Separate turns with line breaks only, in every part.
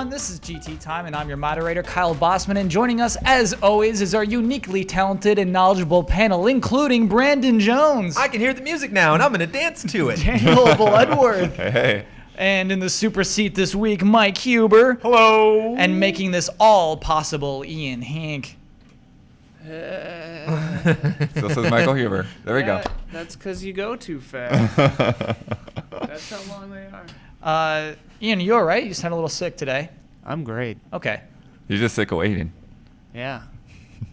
everyone. This is GT Time, and I'm your moderator, Kyle Bossman. And joining us, as always, is our uniquely talented and knowledgeable panel, including Brandon Jones.
I can hear the music now, and I'm going to dance to it.
Daniel Bloodworth.
Hey.
And in the super seat this week, Mike Huber.
Hello.
And making this all possible, Ian Hank.
So says Michael Huber. There we go.
That's because you go too fast. That's how long they are.
Ian, you all right? You sound a little sick today.
I'm great.
Okay.
He's just sick of waiting.
Yeah.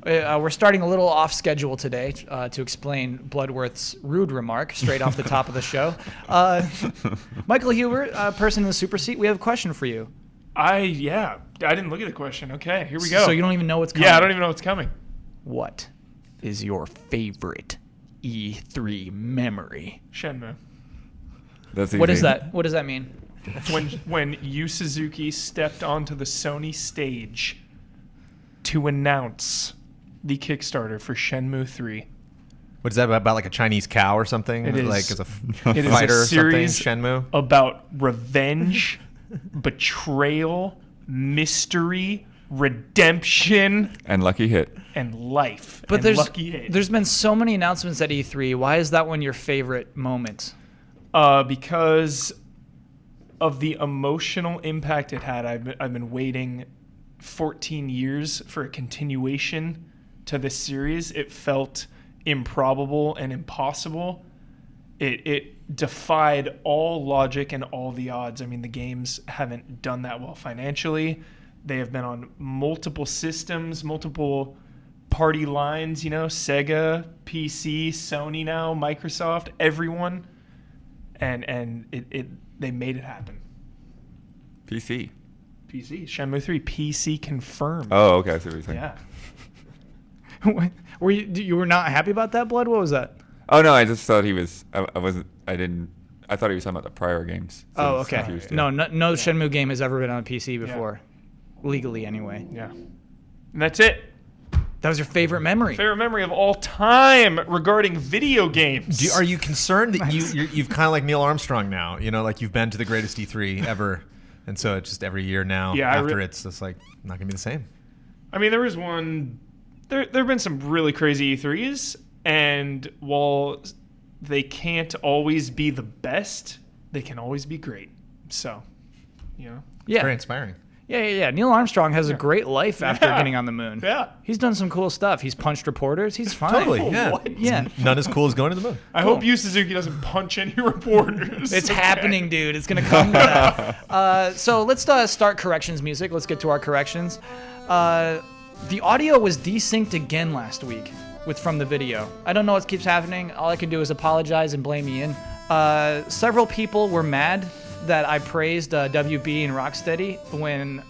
We're starting a little off schedule today to explain Bloodworth's rude remark straight off the top of the show. Michael Huber, person in the super seat, we have a question for you.
I didn't look at the question. Okay, here we go.
So you don't even know what's coming?
Yeah, I don't even know what's coming.
What is your favorite E3 memory?
Shenmue.
That's easy.
What is that? What does that mean?
When Yu Suzuki stepped onto the Sony stage to announce the Kickstarter for Shenmue 3.
What is that about, like a Chinese cow or something?
It is.
Like as a
It is
fighter
a
or something?
series
Shenmue?
about revenge, betrayal, mystery, redemption,
And lucky hit.
and life.
But
and
there's
lucky hit.
there's been so many announcements at E3. Why is that one your favorite moment?
Because of the emotional impact it had. I've been waiting 14 years for a continuation to this series. It felt improbable and impossible. It defied all logic and all the odds. I mean, the games haven't done that well financially. They have been on multiple systems, multiple party lines, Sega, PC, Sony now, Microsoft, everyone. And they made it happen.
PC.
PC, Shenmue 3, PC confirmed.
Oh, okay. I see what you're saying.
Yeah.
Were you were not happy about that, Blood? What was that?
Oh, no. I just thought he was. I thought he was talking about the prior games. So I
Oh,
was
okay.
confused,
No,
yeah.
no Shenmue game has ever been on PC before, legally anyway.
Yeah. And that's it.
That was your favorite memory.
Favorite memory of all time regarding video games.
Are you concerned that you've kind of like Neil Armstrong now? Like you've been to the greatest E3 ever, and so it's just every year now.
Yeah,
after it's just like not gonna be the same.
I mean, there was one. There have been some really crazy E3s, and while they can't always be the best, they can always be great. So,
Yeah.
Very inspiring.
Yeah. Neil Armstrong has a great life after getting on the moon.
Yeah.
He's done some cool stuff. He's punched reporters. He's fine.
Totally. Yeah.
What?
Yeah.
None as cool as going to the moon.
I hope Yu Suzuki doesn't punch any reporters.
It's
Okay.
happening, dude. It's going to come to that. So let's start corrections music. Let's get to our corrections. The audio was desynced again last week from the video. I don't know what keeps happening. All I can do is apologize and blame Ian. Several people were mad that I praised WB and Rocksteady when,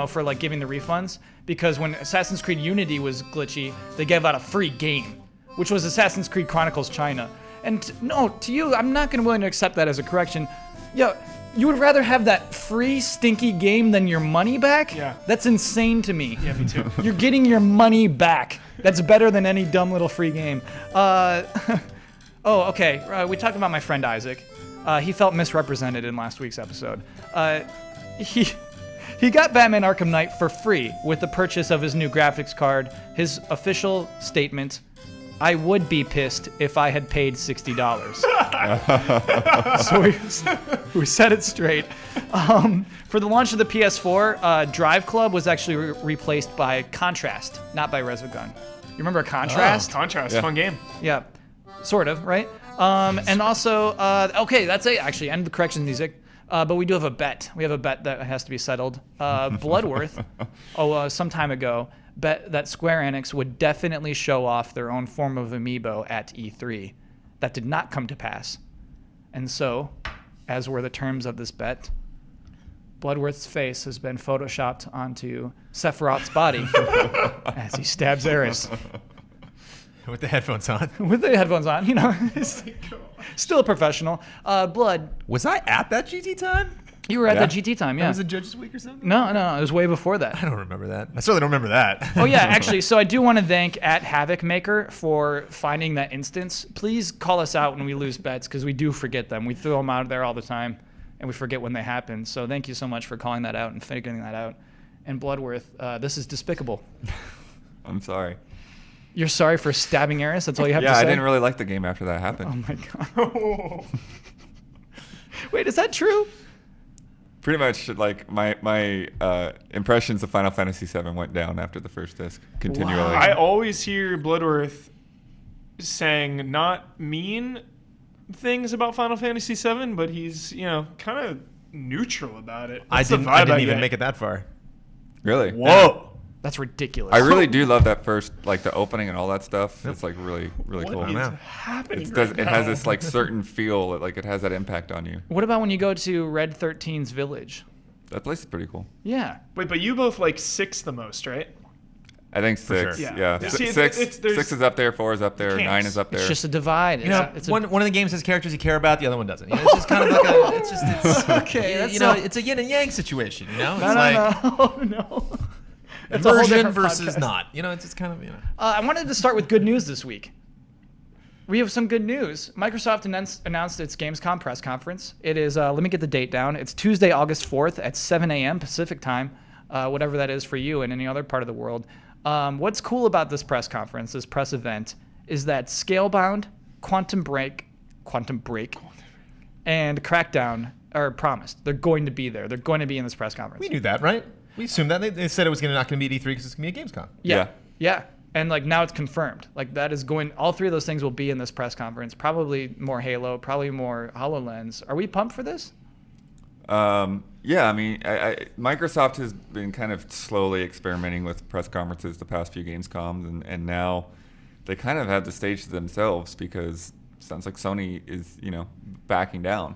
for like giving the refunds, because when Assassin's Creed Unity was glitchy, they gave out a free game, which was Assassin's Creed Chronicles China. And to you, I'm not going to willing to accept that as a correction. Yo, you would rather have that free stinky game than your money back?
Yeah.
That's insane to me.
Yeah, me too.
You're getting your money back. That's better than any dumb little free game. Okay. We talked about my friend Isaac. He felt misrepresented in last week's episode. He got Batman Arkham Knight for free with the purchase of his new graphics card. His official statement: I would be pissed if I had paid $60. So we set it straight. For the launch of the PS4, Drive Club was actually replaced by Contrast, not by Resogun. You remember Contrast?
Contrast,
Yeah.
fun game.
Yeah, sort of, right? And also, okay, that's it, actually, end the corrections music. But we do have a bet. We have a bet that has to be settled. Bloodworth, some time ago, bet that Square Enix would definitely show off their own form of amiibo at E3. That did not come to pass. And so, as were the terms of this bet, Bloodworth's face has been photoshopped onto Sephiroth's body as he stabs Eris.
With the headphones on.
With the headphones on, still a professional. Blood,
Was I at that GT time?
you were at
Yeah.
the GT time,
That
yeah.
was a Judges Week or something?
No, it was way before that.
I don't remember that. I certainly don't remember that.
Oh yeah, actually, so I do want to thank @HavocMaker for finding that instance. Please call us out when we lose bets, because we do forget them. We throw them out there all the time. and we forget when they happen. So thank you so much for calling that out and figuring that out. And Bloodworth, this is despicable.
I'm sorry.
You're sorry for stabbing Eris? That's all you have to
Yeah,
say?
I didn't really like the game after that happened.
Oh my god. Wait, is that true?
Pretty much, like my impressions of Final Fantasy VII went down after the first disc continually.
Wow.
I always hear Bloodworth saying not mean things about Final Fantasy VII, but he's, kind of neutral about it.
I
That's the
didn't
vibe
even
get.
make it that far.
Really?
Whoa.
That's ridiculous.
I really do love that first, like the opening and all that stuff. It's like really, really cool.
What is
know.
happening
It has this like certain feel, like it has that impact on you.
What about when you go to Red 13's village?
That place is pretty cool.
Yeah.
Wait, but you both like 6 the most, right?
I think
For
6.
sure.
Yeah.
Yeah. See,
Six,
there's-
6 is up there, 4 is up there,
can't-
9 is up there.
It's just a divide.
You know,
It's
one of the games has characters you care about, the other one doesn't. You know, it's just kind of like a, it's
Okay, that's
it's a yin and yang situation. You know, it's
No,
like
no, no. That's a whole
immersion
different
versus
podcast.
not. You know, it's just kind of
I wanted to start with good news this week. We have some good news. Microsoft announced its Gamescom press conference. It is, let me get the date down. It's Tuesday, August 4th at 7 a.m. Pacific time, whatever that is for you and any other part of the world. What's cool about this press conference, this press event, is that Scalebound, Quantum Break, and Crackdown are promised. They're going to be there. They're going to be in this press conference.
we knew that, right? We assumed that they said it was not going to be at E3 because it's going to be at Gamescom.
Yeah. Yeah. And like now it's confirmed. Like that is going, all 3 of those things will be in this press conference. Probably more Halo, probably more HoloLens. Are we pumped for this?
Yeah, I mean, Microsoft has been kind of slowly experimenting with press conferences the past few Gamescoms, and now they kind of have the stage to themselves because it sounds like Sony is, backing down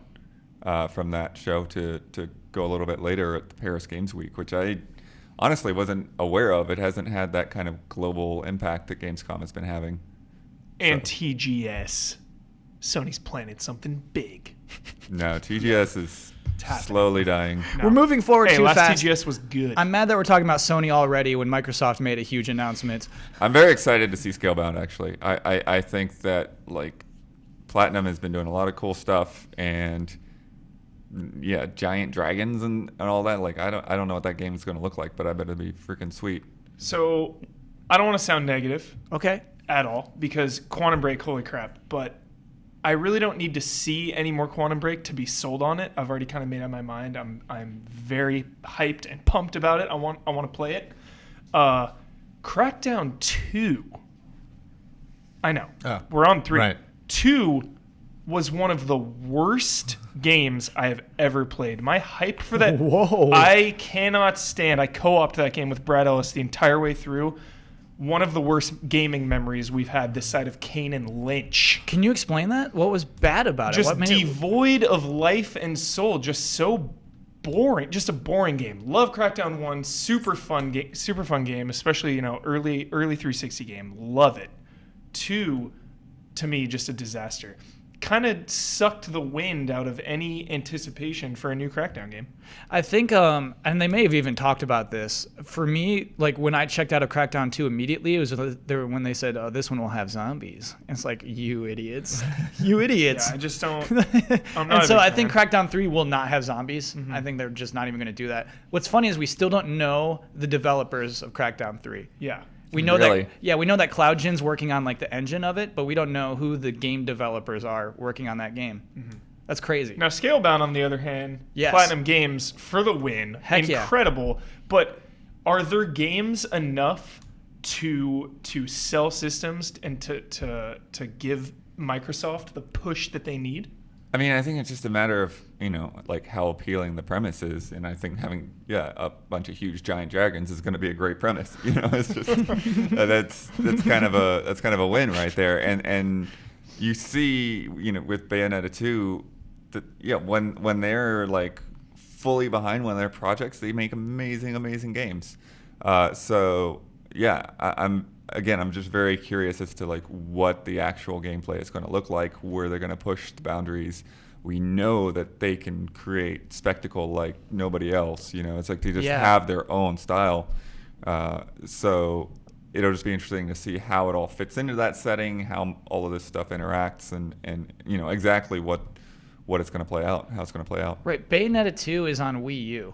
from that show to go a little bit later at the Paris Games Week, which I honestly wasn't aware of. It hasn't had that kind of global impact that Gamescom has been having.
And TGS. Sony's planning something big.
No, TGS is
happening.
slowly dying.
No.
We're moving forward
Hey,
too
last
fast.
TGS was good.
I'm mad that we're talking about Sony already when Microsoft made a huge announcement.
I'm very excited to see Scalebound, actually. I think that, like, Platinum has been doing a lot of cool stuff, and yeah, giant dragons and all that. Like, I don't know what that game is going to look like, but I bet it'll be freaking sweet.
So, I don't want to sound negative
Okay.
at all because Quantum Break, holy crap. But I really don't need to see any more Quantum Break to be sold on it. I've already kind of made up my mind. I'm very hyped and pumped about it. I want to play it. Crackdown 2. I know.
Oh,
We're on 3.
right.
2 was one of the worst games I have ever played. My hype for that.
Whoa.
I cannot stand. I co-opted that game with Brad Ellis the entire way through. One of the worst gaming memories we've had this side of Kane and Lynch.
Can you explain that? What was bad about it?
Just
What made it?
devoid of life and soul. Just so boring. Just a boring game. Love Crackdown 1. Super fun game. Especially early 360 game. Love it. 2, to me, just a disaster. Kind of sucked the wind out of any anticipation for a new Crackdown game.
I think, and they may have even talked about this. For me, like when I checked out of Crackdown 2 immediately, it was when they said, "Oh, this one will have zombies." And it's like, you idiots, you idiots.
Yeah, I just don't. I'm not
And
a
so
big
I think
fan.
Crackdown 3 will not have zombies. I think they're just not even going to do that. What's funny is we still don't know the developers of Crackdown 3.
Yeah.
We know
Really?
we know that CloudGen's working on like the engine of it, but we don't know who the game developers are working on that game. That's crazy.
Now, Scalebound, on the other hand,
Yes.
Platinum Games for the win.
Heck yeah.
Incredible. But are their games enough to sell systems and to give Microsoft the push that they need?
I mean, I think it's just a matter of, like how appealing the premise is. And I think having, a bunch of huge giant dragons is going to be a great premise. It's just, that's kind of a win right there. And you see, with Bayonetta 2, that, when they're like fully behind one of their projects, they make amazing games. So yeah, I'm just very curious as to like what the actual gameplay is going to look like, where they're going to push the boundaries. We know that they can create spectacle like nobody else. It's like they just have their own style. So it'll just be interesting to see how it all fits into that setting, how all of this stuff interacts, and exactly what what it's going to play out, how it's going to play out.
Right, Bayonetta 2 is on Wii U.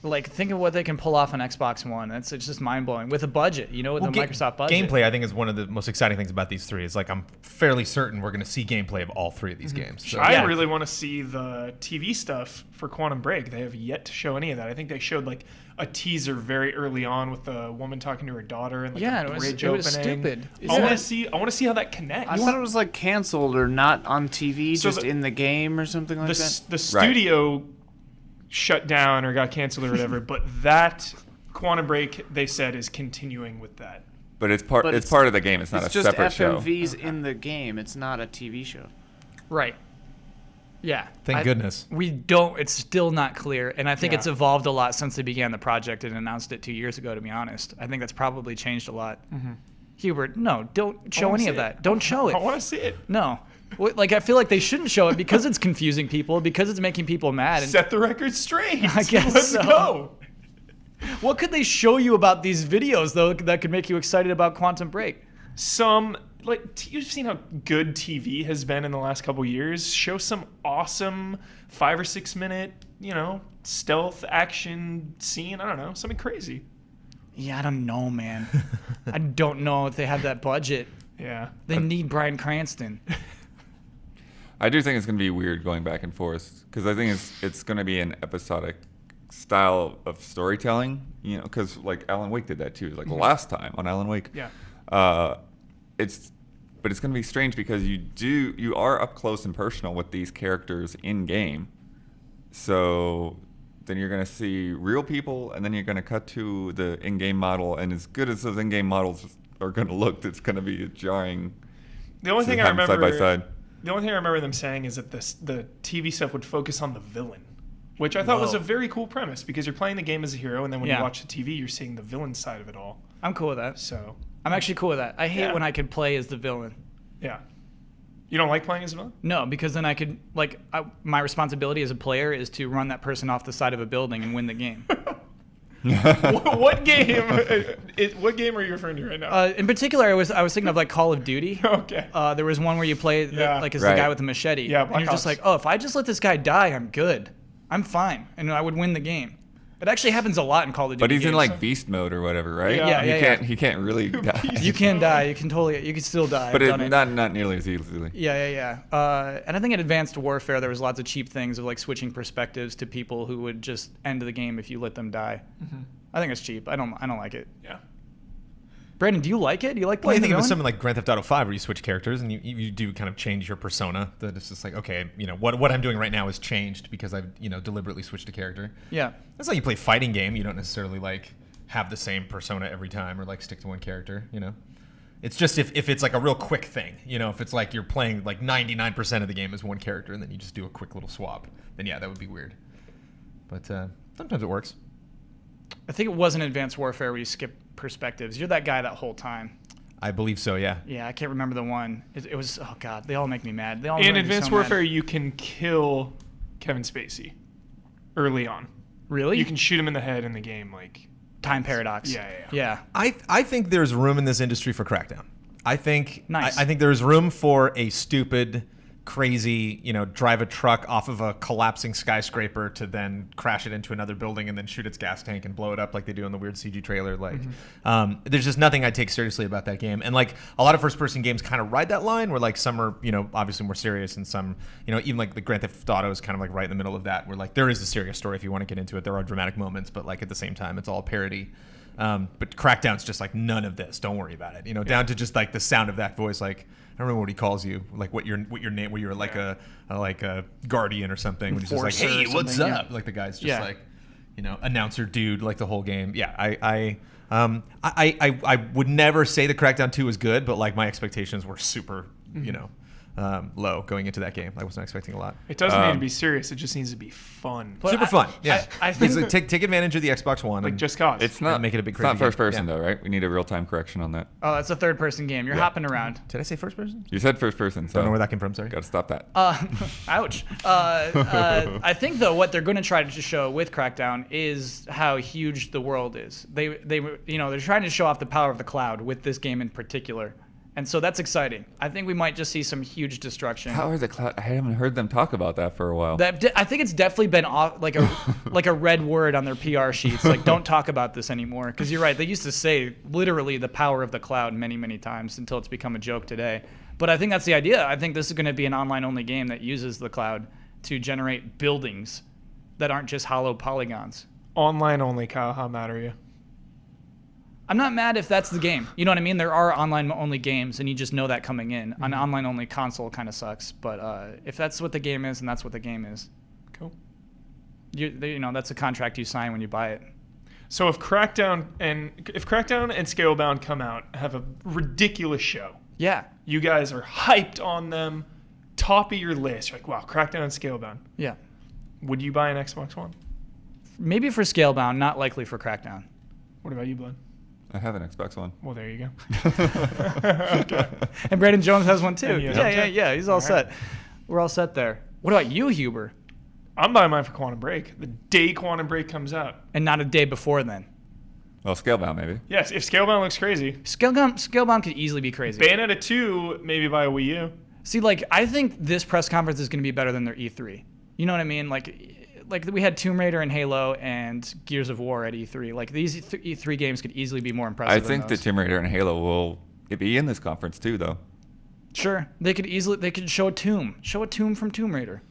Like, think of what they can pull off on Xbox One. It's just mind-blowing. With a budget, with the Microsoft budget.
Gameplay, I think, is one of the most exciting things about these three. It's like I'm fairly certain we're going to see gameplay of all three of these games. So.
I really want to see the TV stuff for Quantum Break. They have yet to show any of that. I think they showed like a teaser very early on with the woman talking to her daughter and like a bridge opening.
It was stupid.
I want to see how that connects.
I thought it was like canceled or not on TV,
So
just in the game or something like that.
The studio shut down or got canceled or whatever, but that Quantum Break, they said, is continuing with that.
But it's part of the game. It's not a separate show.
It's just FMVs in the game. It's not a TV show.
Right. Yeah.
Thank goodness.
It's still not clear, and I think it's evolved a lot since they began the project and announced it 2 years ago, to be honest. I think that's probably changed a lot. Mm-hmm. Hubert, no, don't show any of that. Don't show it.
I want to see it.
No. Like, I feel like they shouldn't show it because it's confusing people, because it's making people mad. And
set the record straight.
I guess
Let's
so.
go.
What could they show you about these videos, though, that could make you excited about Quantum Break?
You've seen how good TV has been in the last couple years. Show some awesome 5 or 6 minute, stealth action scene. I don't know, something crazy.
Yeah, I don't know, man. I don't know if they have that budget.
Yeah.
They need Bryan Cranston.
I do think it's going to be weird going back and forth because I think it's going to be an episodic style of storytelling, because like Alan Wake did that too. Like the last time on Alan Wake.
Yeah.
It's going to be strange because you are up close and personal with these characters in game. So then you're going to see real people, and then you're going to cut to the in-game model, and as good as those in-game models are going to look, it's going to be a jarring.
The only thing I remember
side by side.
The only thing I remember them saying is that the TV stuff would focus on the villain, which I thought was a very cool premise because you're playing the game as a hero, and then when you watch the TV, you're seeing the villain side of it all.
I'm cool with that.
So
I'm actually cool with that. I hate when I could play as the villain.
Yeah. You don't like playing as a villain?
No, because then I could, my responsibility as a player is to run that person off the side of a building and win the game.
What game? What game are you referring to right now?
In particular, I was thinking of like Call of Duty.
Okay.
There was one where you play as the guy with the machete.
Yeah,
and you're just like, if I just let this guy die, I'm good. I'm fine, and I would win the game. It actually happens a lot in Call of Duty.
But he's
games.
in like beast mode or whatever, right?
Yeah.
He can't really die.
You can die. You can still die.
But not nearly as easily.
Yeah. And I think in Advanced Warfare, there was lots of cheap things of like switching perspectives to people who would just end the game if you let them die. Mm-hmm. I think it's cheap. I don't like it.
Yeah.
Brandon, do you like it? Do you like
Well,
playing
I think
the
it was
villain?
something like Grand Theft Auto 5 where you switch characters and you do kind of change your persona. That it's just like, okay, what I'm doing right now is changed because I've deliberately switched a character.
Yeah.
That's how you play fighting game. You don't necessarily like have the same persona every time or like stick to one character. It's just if it's like a real quick thing. If it's like you're playing like 99% of the game as one character and then you just do a quick little swap, then yeah, that would be weird. But sometimes it works.
I think it was in Advanced Warfare where you skip perspectives. You're that guy that whole time.
I believe so, yeah.
Yeah, I can't remember the one. It was, oh God, they all make me mad. They all
In
make me
Advanced
so
Warfare,
mad.
you can kill Kevin Spacey early on.
Really?
You can shoot him in the head in the game, like
time paradox.
Yeah.
I think there's room in this industry for Crackdown. I think
Nice.
I think there's room for a stupid, crazy, drive a truck off of a collapsing skyscraper to then crash it into another building and then shoot its gas tank and blow it up like they do in the weird CG trailer. There's just nothing I take seriously about that game. And like a lot of first-person games kind of ride that line where like some are, obviously more serious and some, even like the Grand Theft Auto is kind of like right in the middle of that where like there is a serious story if you want to get into it. There are dramatic moments, but like at the same time, it's all parody. But Crackdown's just like none of this. Don't worry about it. Down to just like the sound of that voice. Like I don't remember what he calls you. Like what your name. Where you're like a guardian or something. When he's just like,
Enforcer
hey,
or
what's
something,
up?
yeah.
Like the guy's just like, announcer dude. Like the whole game. Yeah. I would never say the Crackdown 2 was good, but like my expectations were super. Low going into that game. I wasn't expecting a lot.
It doesn't need to be serious. It just needs to be fun.
But
Super fun. Yeah.
I think
Please, take advantage of the Xbox One.
Like
and
Just Cause.
It's not
make it a big
It's not
crazy
first
game.
person
Yeah.
though, right? We need a real time correction on that.
Oh, that's a third-person game. You're hopping around.
Did I say first person?
You said first person, so
Don't know where that came from. Sorry.
Got to stop that.
Ouch. I think though what they're going to try to show with Crackdown is how huge the world is. They're trying to show off the power of the cloud with this game in particular, And so that's exciting. I think we might just see some huge destruction.
How are the cloud? I haven't heard them talk about that for a while.
I think it's definitely been off, like a red word on their PR sheets. Like, don't talk about this anymore. Because you're right. They used to say literally the power of the cloud many, many times until it's become a joke today. But I think that's the idea. I think this is going to be an online-only game that uses the cloud to generate buildings that aren't just hollow polygons.
Online only, Kyle. How mad are you?
I'm not mad if that's the game. You know what I mean? There are online-only games, and you just know that coming in. An online-only console kind of sucks. But if that's what the game is, and that's what the game is.
Cool.
You know, that's a contract you sign when you buy it.
So if Crackdown and Scalebound come out, have a ridiculous show.
Yeah.
You guys are hyped on them, top of your list. You're like, wow, Crackdown and Scalebound.
Yeah.
Would you buy an Xbox One?
Maybe for Scalebound, not likely for Crackdown.
What about you, Blood?
I have an Xbox One.
Well, there you go.
Okay. And Brandon Jones has one too.
And he has one too.
Yeah. He's all set. We're all set there. What about you, Huber?
I'm buying mine for Quantum Break. The day Quantum Break comes out.
And not a day before then.
Well, Scalebound maybe.
Yes, if Scalebound looks crazy.
Scalebound could easily be crazy.
Bayonetta 2, maybe buy a Wii U.
See, like, I think this press conference is going to be better than their E3. You know what I mean? Like we had Tomb Raider and Halo and Gears of War at E3. Like, these E3 games could easily be more impressive.
I think the Tomb Raider and Halo will be in this conference too, though.
Sure, they could show a tomb from Tomb Raider.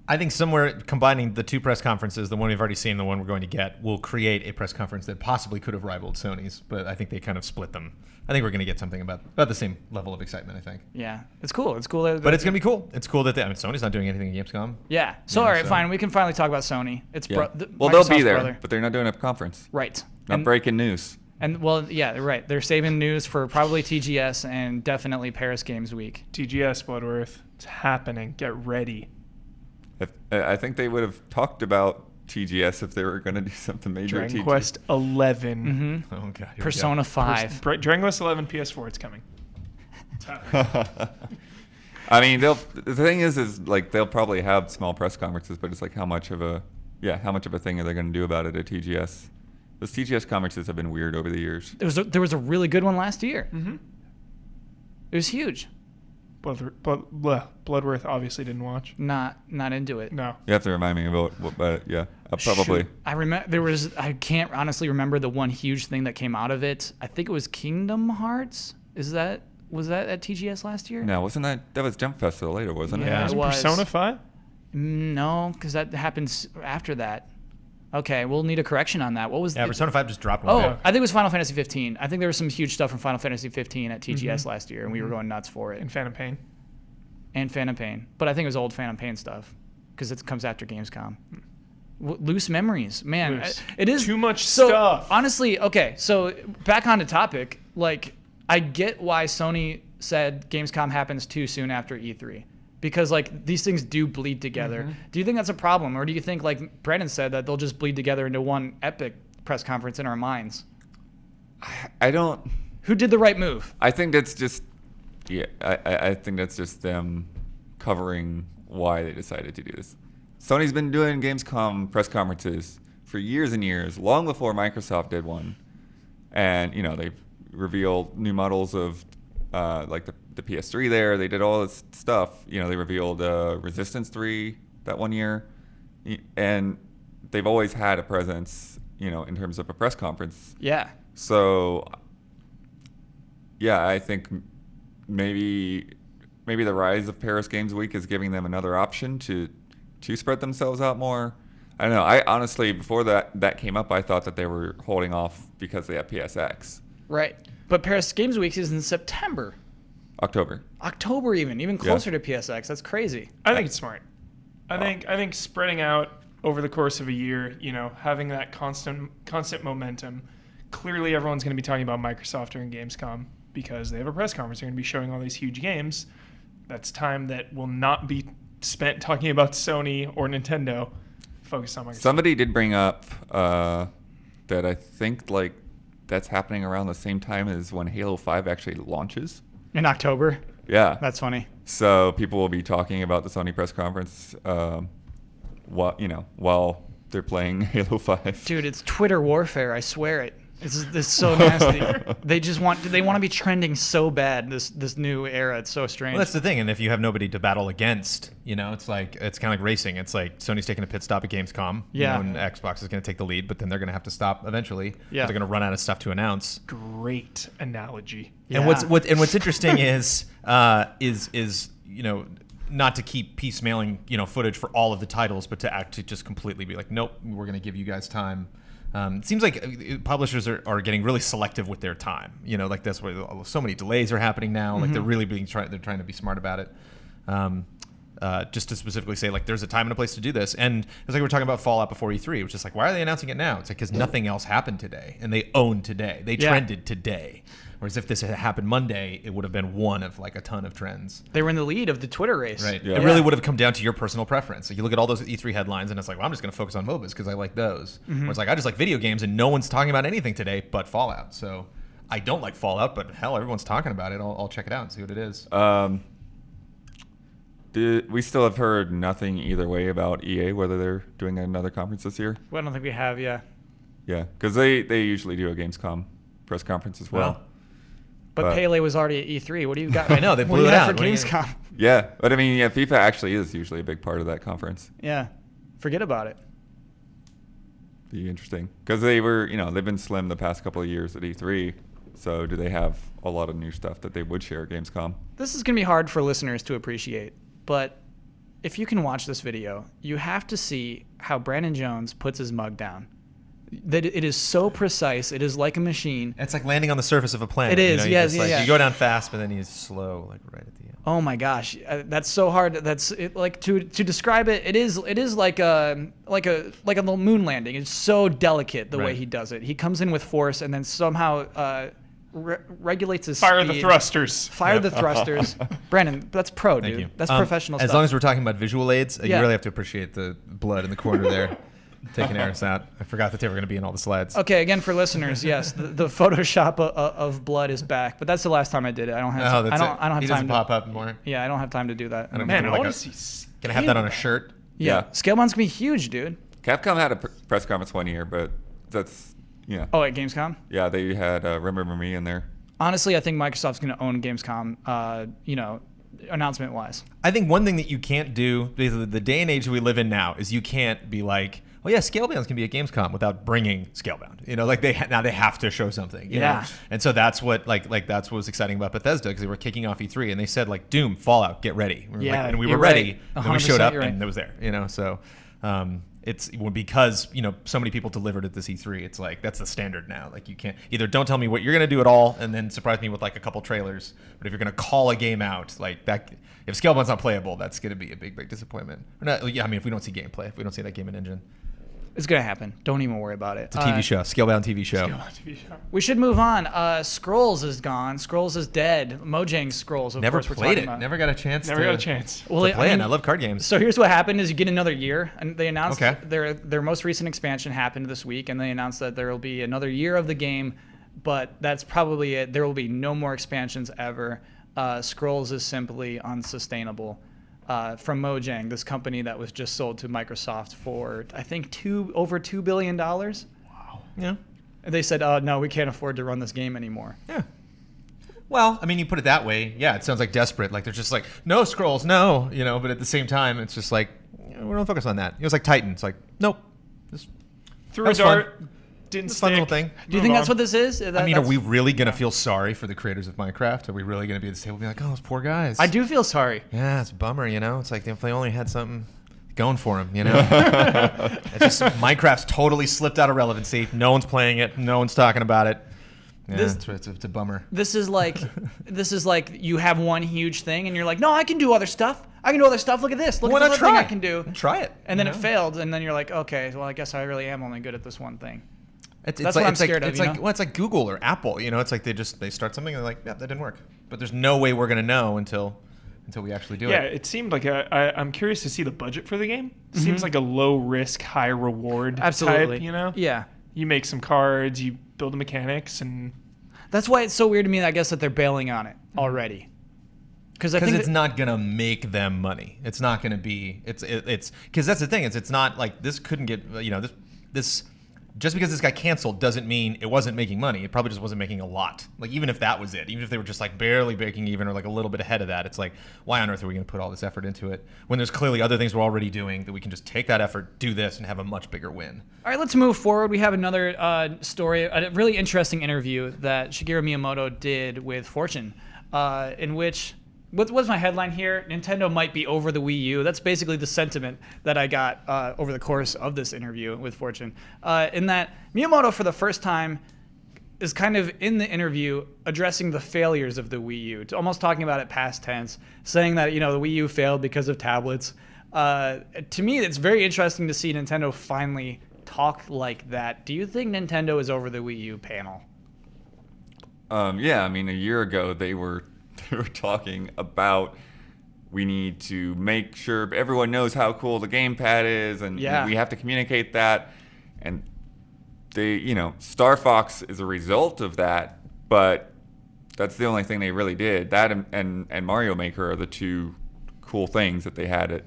I think somewhere combining the two press conferences, the one we've already seen, the one we're going to get, will create a press conference that possibly could have rivaled Sony's, but I think they kind of split them. I think we're going to get something about the same level of excitement, I think.
Yeah, it's cool. It's cool.
But it's going to be cool. It's cool that Sony's not doing anything at Gamescom.
Yeah. So, all right, fine. We can finally talk about Sony. It's
Yeah. Well, they'll be
Microsoft's
there,
brother.
but they're not doing a conference.
Right.
Not breaking news.
And well, yeah, right. They're saving news for probably TGS and definitely Paris Games Week.
TGS, Bloodworth. It's happening. Get ready.
I think they would have talked about TGS if they were going to do something major.
Dragon Quest 11.
Mm-hmm.
Oh, God. Here we go.
Persona 5.
Dragon Quest 11 PS4. It's coming. It's happening.
I mean, the thing is like they'll probably have small press conferences, but it's like how much of a thing are they going to do about it at TGS? Those TGS conferences have been weird over the years.
There was a really good one last year.
Mm-hmm.
It was huge.
Bloodworth obviously didn't watch.
Not into it.
No.
You have to remind me about what, but yeah, probably.
Shoot. I remember I can't honestly remember the one huge thing that came out of it. I think it was Kingdom Hearts. Was that at TGS last year?
No, wasn't that was Jump Festival later, wasn't
Yeah,
it?
Was
it
it
was.
Persona 5?
No, because that happens after that. Okay, we'll need a correction on that. What was
Yeah, Persona 5 just dropped one.
Oh,
day.
I think it was Final Fantasy 15. I think there was some huge stuff from Final Fantasy 15 at TGS last year, and we were going nuts for it.
And Phantom Pain.
And Phantom Pain. But I think it was old Phantom Pain stuff because it comes after Gamescom. Loose memories. Man,
Loose.
it is.
Too much
so,
stuff.
Honestly, okay, so back on the topic, like, I get why Sony said Gamescom happens too soon after E3. Because, like, these things do bleed together. Do you think that's a problem? Or do you think, like Brandon said, that they'll just bleed together into one epic press conference in our minds?
I don't.
Who did the right move?
I think that's just. Yeah, I think that's just them covering why they decided to do this. Sony's been doing Gamescom press conferences for years and years, long before Microsoft did one. And, you know, they've revealed new models of, like, the PS3 there. They did all this stuff. You know, they revealed Resistance 3 that one year. And they've always had a presence, you know, in terms of a press conference.
Yeah.
So, yeah, I think maybe the rise of Paris Games Week is giving them another option to spread themselves out more. I don't know. I honestly, before that came up, I thought that they were holding off because they have PSX.
Right. But Paris Games Week is in September.
October
even closer to PSX. That's crazy.
I think it's smart. I think spreading out over the course of a year, you know, having that constant momentum. Clearly, everyone's going to be talking about Microsoft during Gamescom because they have a press conference. They're going to be showing all these huge games. That's time that will not be spent talking about Sony or Nintendo. Focus on Microsoft.
Somebody did bring up that I think like that's happening around the same time as when Halo 5 actually launches.
In October.
Yeah.
That's funny.
So people will be talking about the Sony press conference while they're playing Halo 5.
Dude, it's Twitter warfare. I swear it. It's so nasty. They want to be trending so bad. This new era. It's so strange.
Well, that's the thing. And if you have nobody to battle against, it's kind of like racing. It's like Sony's taking a pit stop at Gamescom.
Yeah.
And Xbox is going to take the lead, but then they're going to have to stop eventually.
Yeah.
They're going to run out of stuff to announce.
Great analogy.
Yeah.
And what's interesting is not to keep piecemealing footage for all of the titles, but to just completely be like, nope, we're going to give you guys time. It seems like publishers are getting really selective with their time. Like that's why so many delays are happening now. Like they're really they're trying to be smart about it. Just to specifically say, like, there's a time and a place to do this. And it's like we were talking about Fallout before E3, which is like, why are they announcing it now? It's like because nothing else happened today, and they own today. They trended today. Whereas if this had happened Monday, it would have been one of like a ton of trends.
They were in the lead of the Twitter race.
Right.
Yeah.
It really would have come down to your personal preference. Like you look at all those E3 headlines, and it's like, well, I'm just going to focus on MOBAs because I like those. Where it's like, I just like video games, and no one's talking about anything today but Fallout. So I don't like Fallout, but hell, everyone's talking about it. I'll check it out and see what it is.
We still have heard nothing either way about EA, whether they're doing another conference this year.
Well, I don't think we have. Yeah.
Yeah, because they usually do a Gamescom press conference as well.
But Pele was already at E3. What do you got?
I know, they
What do
blew
you
it
have
out.
for
What do you-
Gamescom.
Yeah, but I mean, FIFA actually is usually a big part of that conference.
Yeah. Forget about it.
Be interesting because they were, they've been slim the past couple of years at E3. So do they have a lot of new stuff that they would share at Gamescom?
This is going to be hard for listeners to appreciate, but if you can watch this video, you have to see how Brandon Jones puts his mug down. That it is so precise. It is like a machine.
It's like landing on the surface of a planet.
It is, yes,
You go down fast, but then you slow, like right at the end.
Oh my gosh, that's so hard. That's it, like to describe it. It is like a little moon landing. It's so delicate the way
Right.
he does it. He comes in with force and then somehow regulates his
Fire
speed.
the thrusters.
Fire the thrusters. Brandon, that's pro, dude.
Thank you.
That's professional
As
stuff.
long as we're talking about visual aids,
Yeah.
you really have to appreciate the blood in the corner there, taking Eris out. I forgot that they were going to be in all the slides.
Okay, again for listeners, yes, the Photoshop of blood is back, but that's the last time I did it. I don't have.
Oh, that's
I don't have
He
time
doesn't
to
pop up more.
Yeah, I don't have time to do that.
I don't
Man,
know,
I
like
want
a-
to see.
Can I have that on a shirt?
Yeah,
Yeah.
Scalebound's gonna be huge, dude.
Capcom had a press conference one year, but that's
Oh, at Gamescom.
yeah, they had Remember Me in there.
Honestly, I think Microsoft's going to own Gamescom, announcement-wise.
I think one thing that you can't do, the day and age we live in now, is you can't be like, well, yeah, Scalebound's can be at Gamescom without bringing Scalebound. Like now they have to show something. You
Yeah.
know? And so that's what that's what was exciting about Bethesda, because they were kicking off E3 and they said like, Doom, Fallout, get ready. We were
Yeah,
and we
you're
were ready.
right.
And then we showed
100%
up
you're right.
and it was there. So. It's because so many people delivered at this E3. It's like that's the standard now. Like you can't either don't tell me what you're gonna do at all and then surprise me with like a couple trailers. But if you're gonna call a game out like that, if Scalebound's not playable, that's gonna be a big disappointment. Or not, yeah, I mean if we don't see gameplay, if we don't see that game and engine,
It's going to happen. Don't even worry about it.
it's a TV show, Scalebound TV show.
We should move on. Scrolls is gone. Scrolls is dead. Mojang Scrolls, of
Never
course, we're
played
talking
it.
about.
Never got a chance.
Never
to,
got a chance.
Well,
to play it. I love card games.
So here's what happened: is you get another year, and they announced
Okay.
their most recent expansion happened this week, and they announced that there will be another year of the game, but that's probably it. There will be no more expansions ever. Scrolls is simply unsustainable. From Mojang, this company that was just sold to Microsoft for I think over $2 billion.
Yeah.
And they said, "Oh no, we can't afford to run this game anymore."
Yeah. Well, I mean, you put it that way, yeah, it sounds like desperate. Like they're just like, no Scrolls, no, But at the same time, it's just like we don't focus on that. It was like Titan. It's like, nope. Just
Threw
That
a
was fun.
dart. Didn't
It's a fun
stick.
little thing.
Do you think that's what this is?
I mean, are we really gonna feel sorry for the creators of Minecraft? Are we really gonna be at the table and be like, oh, those poor guys?
I do feel sorry.
Yeah, it's a bummer. It's like if they only had something going for them. It's just Minecraft's totally slipped out of relevancy. No one's playing it. No one's talking about it. Yeah, it's a bummer.
This is like you have one huge thing and you're like, no, I can do other stuff. I can do other stuff. Look at this. Look
Why
at this
not
other thing
try?
I can do.
Try it.
And then it failed, and then you're like, okay, well, I guess I really am only good at this one thing.
It's
That's
like,
what I'm
it's like,
scared of,
It's
you
like
know?
well, it's like Google or Apple. It's like they start something and they're like, yeah, that didn't work. But there's no way we're gonna know until we actually do
Yeah,
it.
it seemed like I'm curious to see the budget for the game. Seems like a low risk, high reward
Absolutely.
type,
Yeah.
You make some cards, you build the mechanics, and
That's why it's so weird to me, I guess, that they're bailing on it already. Because I
Because
think
it's not gonna make them money. It's not gonna be. It's because that's the thing. It's not like this couldn't get. just because this got canceled doesn't mean it wasn't making money. It probably just wasn't making a lot. Like, even if that was it, even if they were just like barely breaking even or like a little bit ahead of that, it's like, why on earth are we going to put all this effort into it when there's clearly other things we're already doing that we can just take that effort, do this, and have a much bigger win?
All right, let's move forward. We have another story, a really interesting interview that Shigeru Miyamoto did with Fortune, in which, what was my headline here? Nintendo might be over the Wii U. That's basically the sentiment that I got over the course of this interview with Fortune. In that Miyamoto, for the first time, is kind of in the interview addressing the failures of the Wii U, almost talking about it past tense, saying that, the Wii U failed because of tablets. To me, it's very interesting to see Nintendo finally talk like that. Do you think Nintendo is over the Wii U panel?
Yeah, I mean, a year ago they were talking about we need to make sure everyone knows how cool the gamepad is, and we have to communicate that. And they, Star Fox is a result of that, but that's the only thing they really did. That and Mario Maker are the two cool things that they had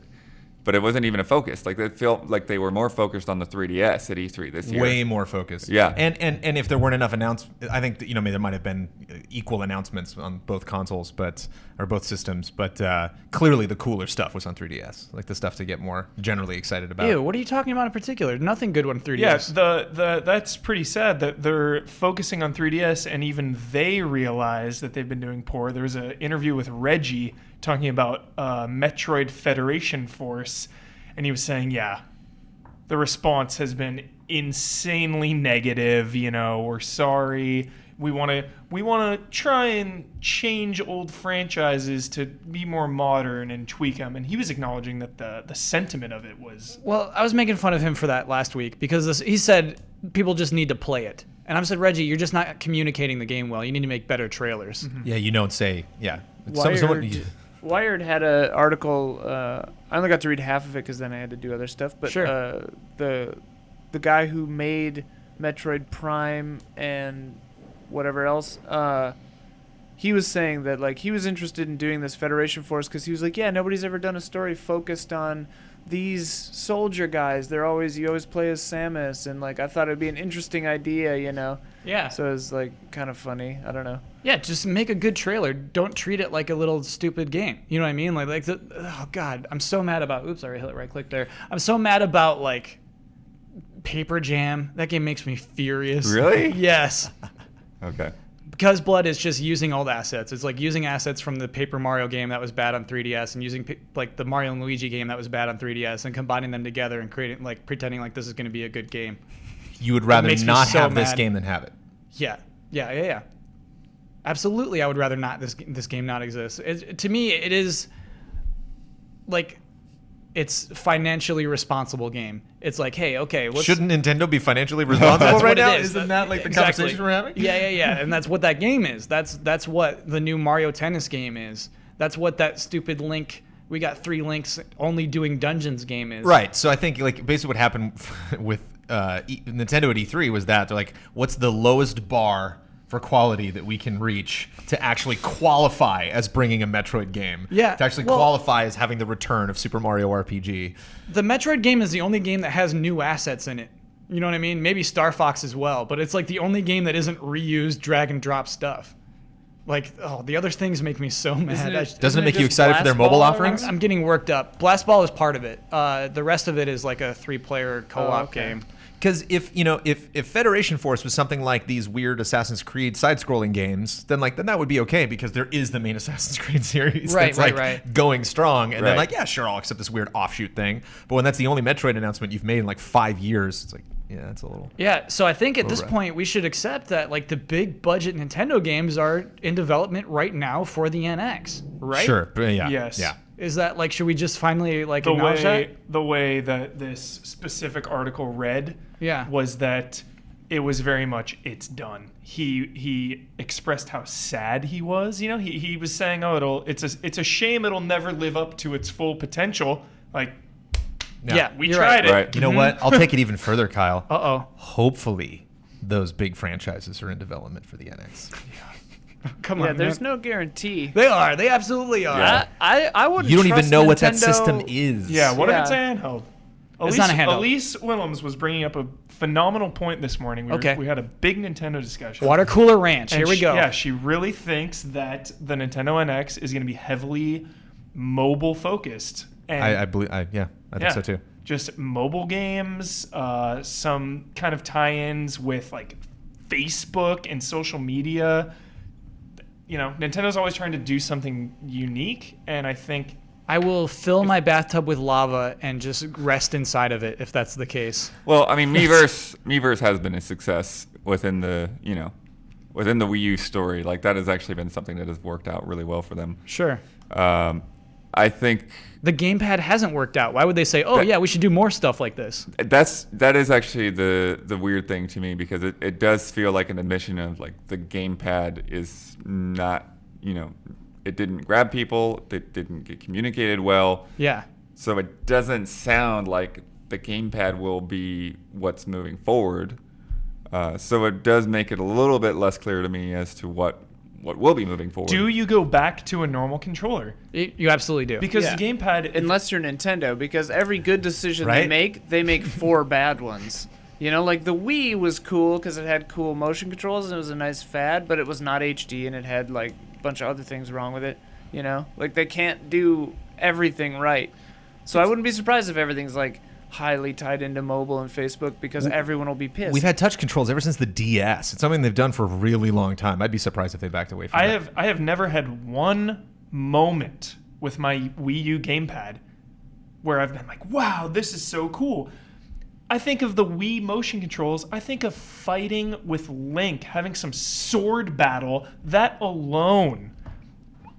but it wasn't even a focus. Like, it felt like they were more focused on the 3DS at E3 this year.
Way more focused.
Yeah.
And if there weren't enough announcements, I think that, there might have been equal announcements on both consoles, or both systems. But clearly the cooler stuff was on 3DS, like the stuff to get more generally excited about.
Ew, what are you talking about in particular? Nothing good on 3DS.
Yeah, that's pretty sad that they're focusing on 3DS, and even they realize that they've been doing poor. There was an interview with Reggie talking about Metroid Federation Force, and he was saying, the response has been insanely negative. We're sorry. We want to try and change old franchises to be more modern and tweak them. And he was acknowledging that the sentiment of it was...
Well, I was making fun of him for that last week because he said people just need to play it. And I said, Reggie, you're just not communicating the game well. You need to make better trailers.
Mm-hmm. Yeah, you don't say,
Wired had an article. I only got to read half of it because then I had to do other stuff. But
sure.
The guy who made Metroid Prime and whatever else, he was saying that he was interested in doing this Federation Force because he was like, nobody's ever done a story focused on these soldier guys. You always play as Samus, and I thought it'd be an interesting idea,
Yeah.
So it's kind of funny. I don't know.
Yeah, just make a good trailer. Don't treat it like a little stupid game. You know what I mean? Oh God, I'm so mad about. Oops, I hit right click there. I'm so mad about Paper Jam. That game makes me furious.
Really?
Yes.
Okay.
Because Blood is just using old assets. It's like using assets from the Paper Mario game that was bad on 3DS, and using the Mario and Luigi game that was bad on 3DS, and combining them together and creating pretending like this is going to be a good game.
You would rather not
so
have this
mad.
game than have it.
Yeah. Absolutely, I would rather not this game not exist. To me, it is it's financially responsible game. It's hey, okay,
shouldn't Nintendo be financially responsible right now? Isn't that the
exactly.
conversation we're having?
Yeah, and that's what that game is. That's what the new Mario Tennis game is. That's what that stupid Link. We got 3 Links only doing dungeons game is.
Right. So I think basically what happened with Nintendo at E3 was that they're like, what's the lowest bar for quality that we can reach to actually qualify as bringing a Metroid game?
Yeah.
To actually qualify as having the return of Super Mario RPG.
The Metroid game is the only game that has new assets in it. You know what I mean? Maybe Star Fox as well, but it's the only game that isn't reused drag and drop stuff. The other things make me so mad.
Doesn't it make you excited for their mobile offerings?
I'm getting worked up. Blast Ball is part of it. The rest of it is a 3-player co-op game.
Because if Federation Force was something like these weird Assassin's Creed side-scrolling games, then that would be okay because there is the main Assassin's Creed series that's going strong, and then sure, I'll accept this weird offshoot thing. But when that's the only Metroid announcement you've made in 5 years, it's it's a little.
Yeah, so I think at this point we should accept that the big budget Nintendo games are in development right now for the NX, right?
Sure. Yeah.
Yes.
Yeah.
Is that should we just finally acknowledge that?
The way that this specific article read was that it was very much it's done. He expressed how sad he was. He was saying, it's a shame it'll never live up to its full potential. We tried it.
Right. You know what? I'll take it even further, Kyle.
Uh-oh.
Hopefully those big franchises are in development for the NX.
Come on,
yeah, there's
man.
no guarantee.
They are. They absolutely are.
I wouldn't.
You don't even
trust
know what that
Nintendo.
system is.
Yeah, what if it's a handheld?
It's not a handheld.
Elise Willems was bringing up a phenomenal point this morning. We had a big Nintendo discussion.
Water cooler ranch.
And
Here we go.
Yeah, she really thinks that the Nintendo NX is going to be heavily mobile focused. And
I believe. I think so too.
Just mobile games, some kind of tie-ins with like Facebook and social media. Nintendo's always trying to do something unique, and I think
I will fill my bathtub with lava and just rest inside of it if that's the case.
Well, I mean, Miiverse has been a success within the within the Wii U story. Like that has actually been something that has worked out really well for them.
Sure.
I think
The gamepad hasn't worked out. Why would they say, we should do more stuff like this?
that is actually the weird thing to me, because it does feel like an admission of like the gamepad is not, it didn't grab people, it didn't get communicated well.
Yeah.
So it doesn't sound like the gamepad will be what's moving forward. So it does make it a little bit less clear to me as to what will be moving forward.
do you go back to a normal controller?
You absolutely do.
Because
Yeah.
the gamepad,
Unless you're Nintendo, because every good decision
Right?
they make 4 bad ones. Like the Wii was cool because it had cool motion controls and it was a nice fad, but it was not HD and it had like a bunch of other things wrong with it. Like they can't do everything right. So I wouldn't be surprised if everything's like highly tied into mobile and Facebook, because everyone will be pissed.
We've had touch controls ever since the DS. It's something they've done for a really long time. I'd be surprised if they backed away from it.
I have never had one moment with my Wii U gamepad where I've been like, wow, this is so cool. I think of the Wii motion controls. I think of fighting with Link, having some sword battle. That alone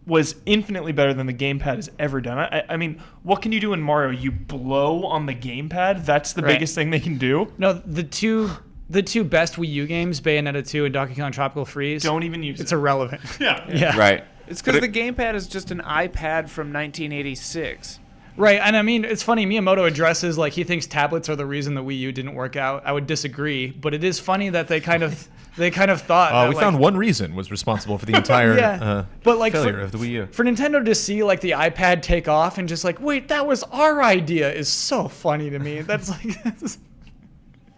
was infinitely better than the gamepad has ever done. I mean, what can you do in Mario? You blow on the gamepad? That's the
Right.
biggest thing they can do?
No, the two best Wii U games, Bayonetta 2 and Donkey Kong Tropical Freeze,
Don't even use
it's
it.
irrelevant.
Yeah.
Right.
It's because
But
the gamepad is just an iPad from 1986.
Right, and I mean, it's funny, Miyamoto addresses, like, he thinks tablets are the reason the Wii U didn't work out. I would disagree, but it is funny that they kind of thought that,
We
like,
found one reason was responsible for the entire
but like
failure of the Wii U.
For Nintendo to see like the iPad take off and just like, wait, that was our idea, is so funny to me. That's like,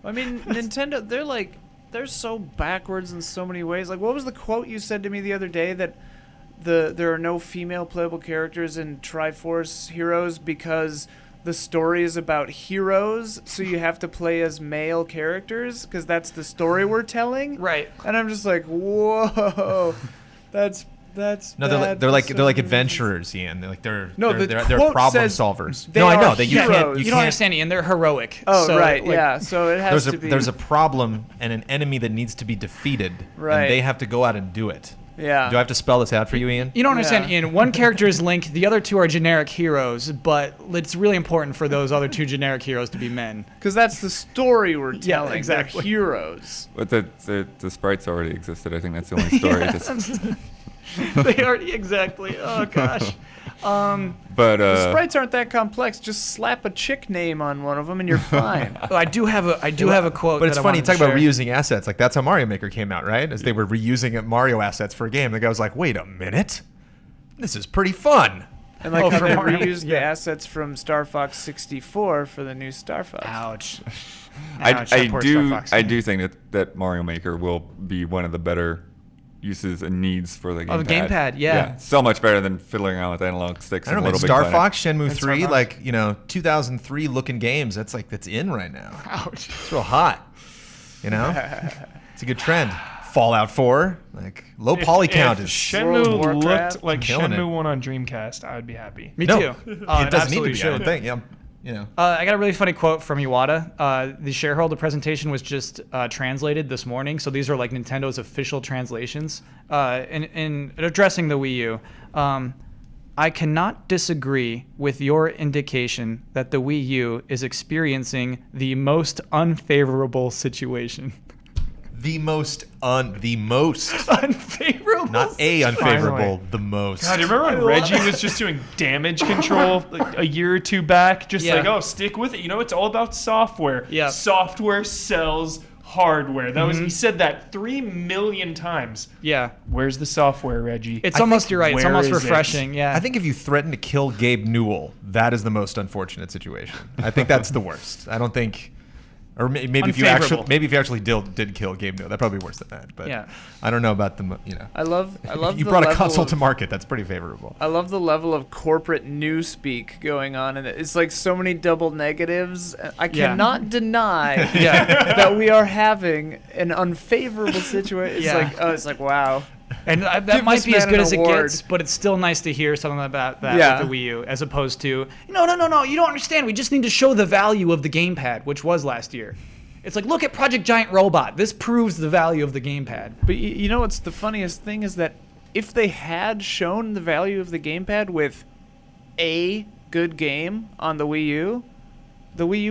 I mean, Nintendo, they're so backwards in so many ways. Like, what was the quote you said to me the other day, that there are no female playable characters in Triforce Heroes because the story is about heroes, so you have to play as male characters because that's the story we're telling?
right.
And I'm just like, whoa, that's
No,
bad
they're
for
like
so many
adventurers, Ian. They're
No, the
they're
quote
problem
says
solvers.
they
No, I know
are
that you
heroes.
can't.
You don't understand, Ian. They're heroic.
Oh,
So,
right,
like,
yeah. So it has to be.
There's a problem and an enemy that needs to be defeated,
Right.
and they have to go out and do it.
Yeah.
Do I have to spell this out for you, Ian?
You don't understand,
Yeah.
Ian. One character is Link. The other two are generic heroes, but it's really important for those other two generic heroes to be men.
Because that's the story we're telling. They're
exactly.
heroes.
But the sprites already existed. I think that's the only story.
They already exactly. Oh gosh.
But
The sprites aren't that complex. Just slap a chick name on one of them and you're fine.
Well, I do have a quote.
But it's
that I
funny, you
wanted
talk
to
about
share.
reusing assets. Like, that's how Mario Maker came out, right? As they were reusing Mario assets for a game. The guy was like, wait a minute. This is pretty fun.
And like
Oh,
how
for
they
Mario,
reused the
yeah.
assets from Star Fox 64 for the new Star Fox.
Ouch.
I
Ouch, that poor Star Fox.
I do think that Mario Maker will be one of the better uses and needs for the gamepad.
Of the gamepad, yeah.
So much better than fiddling around with analog sticks.
I don't
and
know, man.
Little Big
Star
Planet.
Fox, Shenmue
And Star
3,
Fox.
like, 2003 looking games. That's in right now.
Ouch.
It's real hot. It's a good trend. Fallout 4, like, low poly count
If
is.
Shenmue
World of Warcraft,
looked like
killing it.
Shenmue 1 on Dreamcast, I would be happy.
Me
No,
too.
it
Oh,
doesn't need to
absolutely
be, I don't
should.
think.
I got a really funny quote from Iwata. The shareholder presentation was just translated this morning, so these are like Nintendo's official translations. In addressing the Wii U, I cannot disagree with your indication that the Wii U is experiencing the most unfavorable situation.
The most
Unfavorable?
not a unfavorable,
Finally.
the most.
God, do you remember when Reggie was just doing damage control like a year or two back? Just
Yeah.
like, oh, stick with it. It's all about software.
Yeah.
Software sells hardware. That was he said that 3 million times.
Yeah.
Where's the software, Reggie?
It's almost, you're right. It's
where
almost
is it?
refreshing. Yeah.
I think if you threaten to kill Gabe Newell, that is the most unfortunate situation. I think that's the worst. I don't think, or maybe if you actually did kill Gabe Newell, that'd probably be worse than that. But
Yeah.
I don't know about
I love
If you
the
brought a
level
console
of-
to market, that's pretty favorable.
I love the level of corporate newspeak going on, and it's like so many double negatives. I cannot deny that we are having an unfavorable situation. It's it's like wow.
And that
Give
might
this
be as
man
good
an
as it
award.
gets, but it's still nice to hear something about that
Yeah.
with the Wii U, as opposed to, no, you don't understand. We just need to show the value of the gamepad, which was last year. It's like, look at Project Giant Robot. This proves the value of the gamepad.
But you know what's the funniest thing is that if they had shown the value of the gamepad with a good game on the Wii U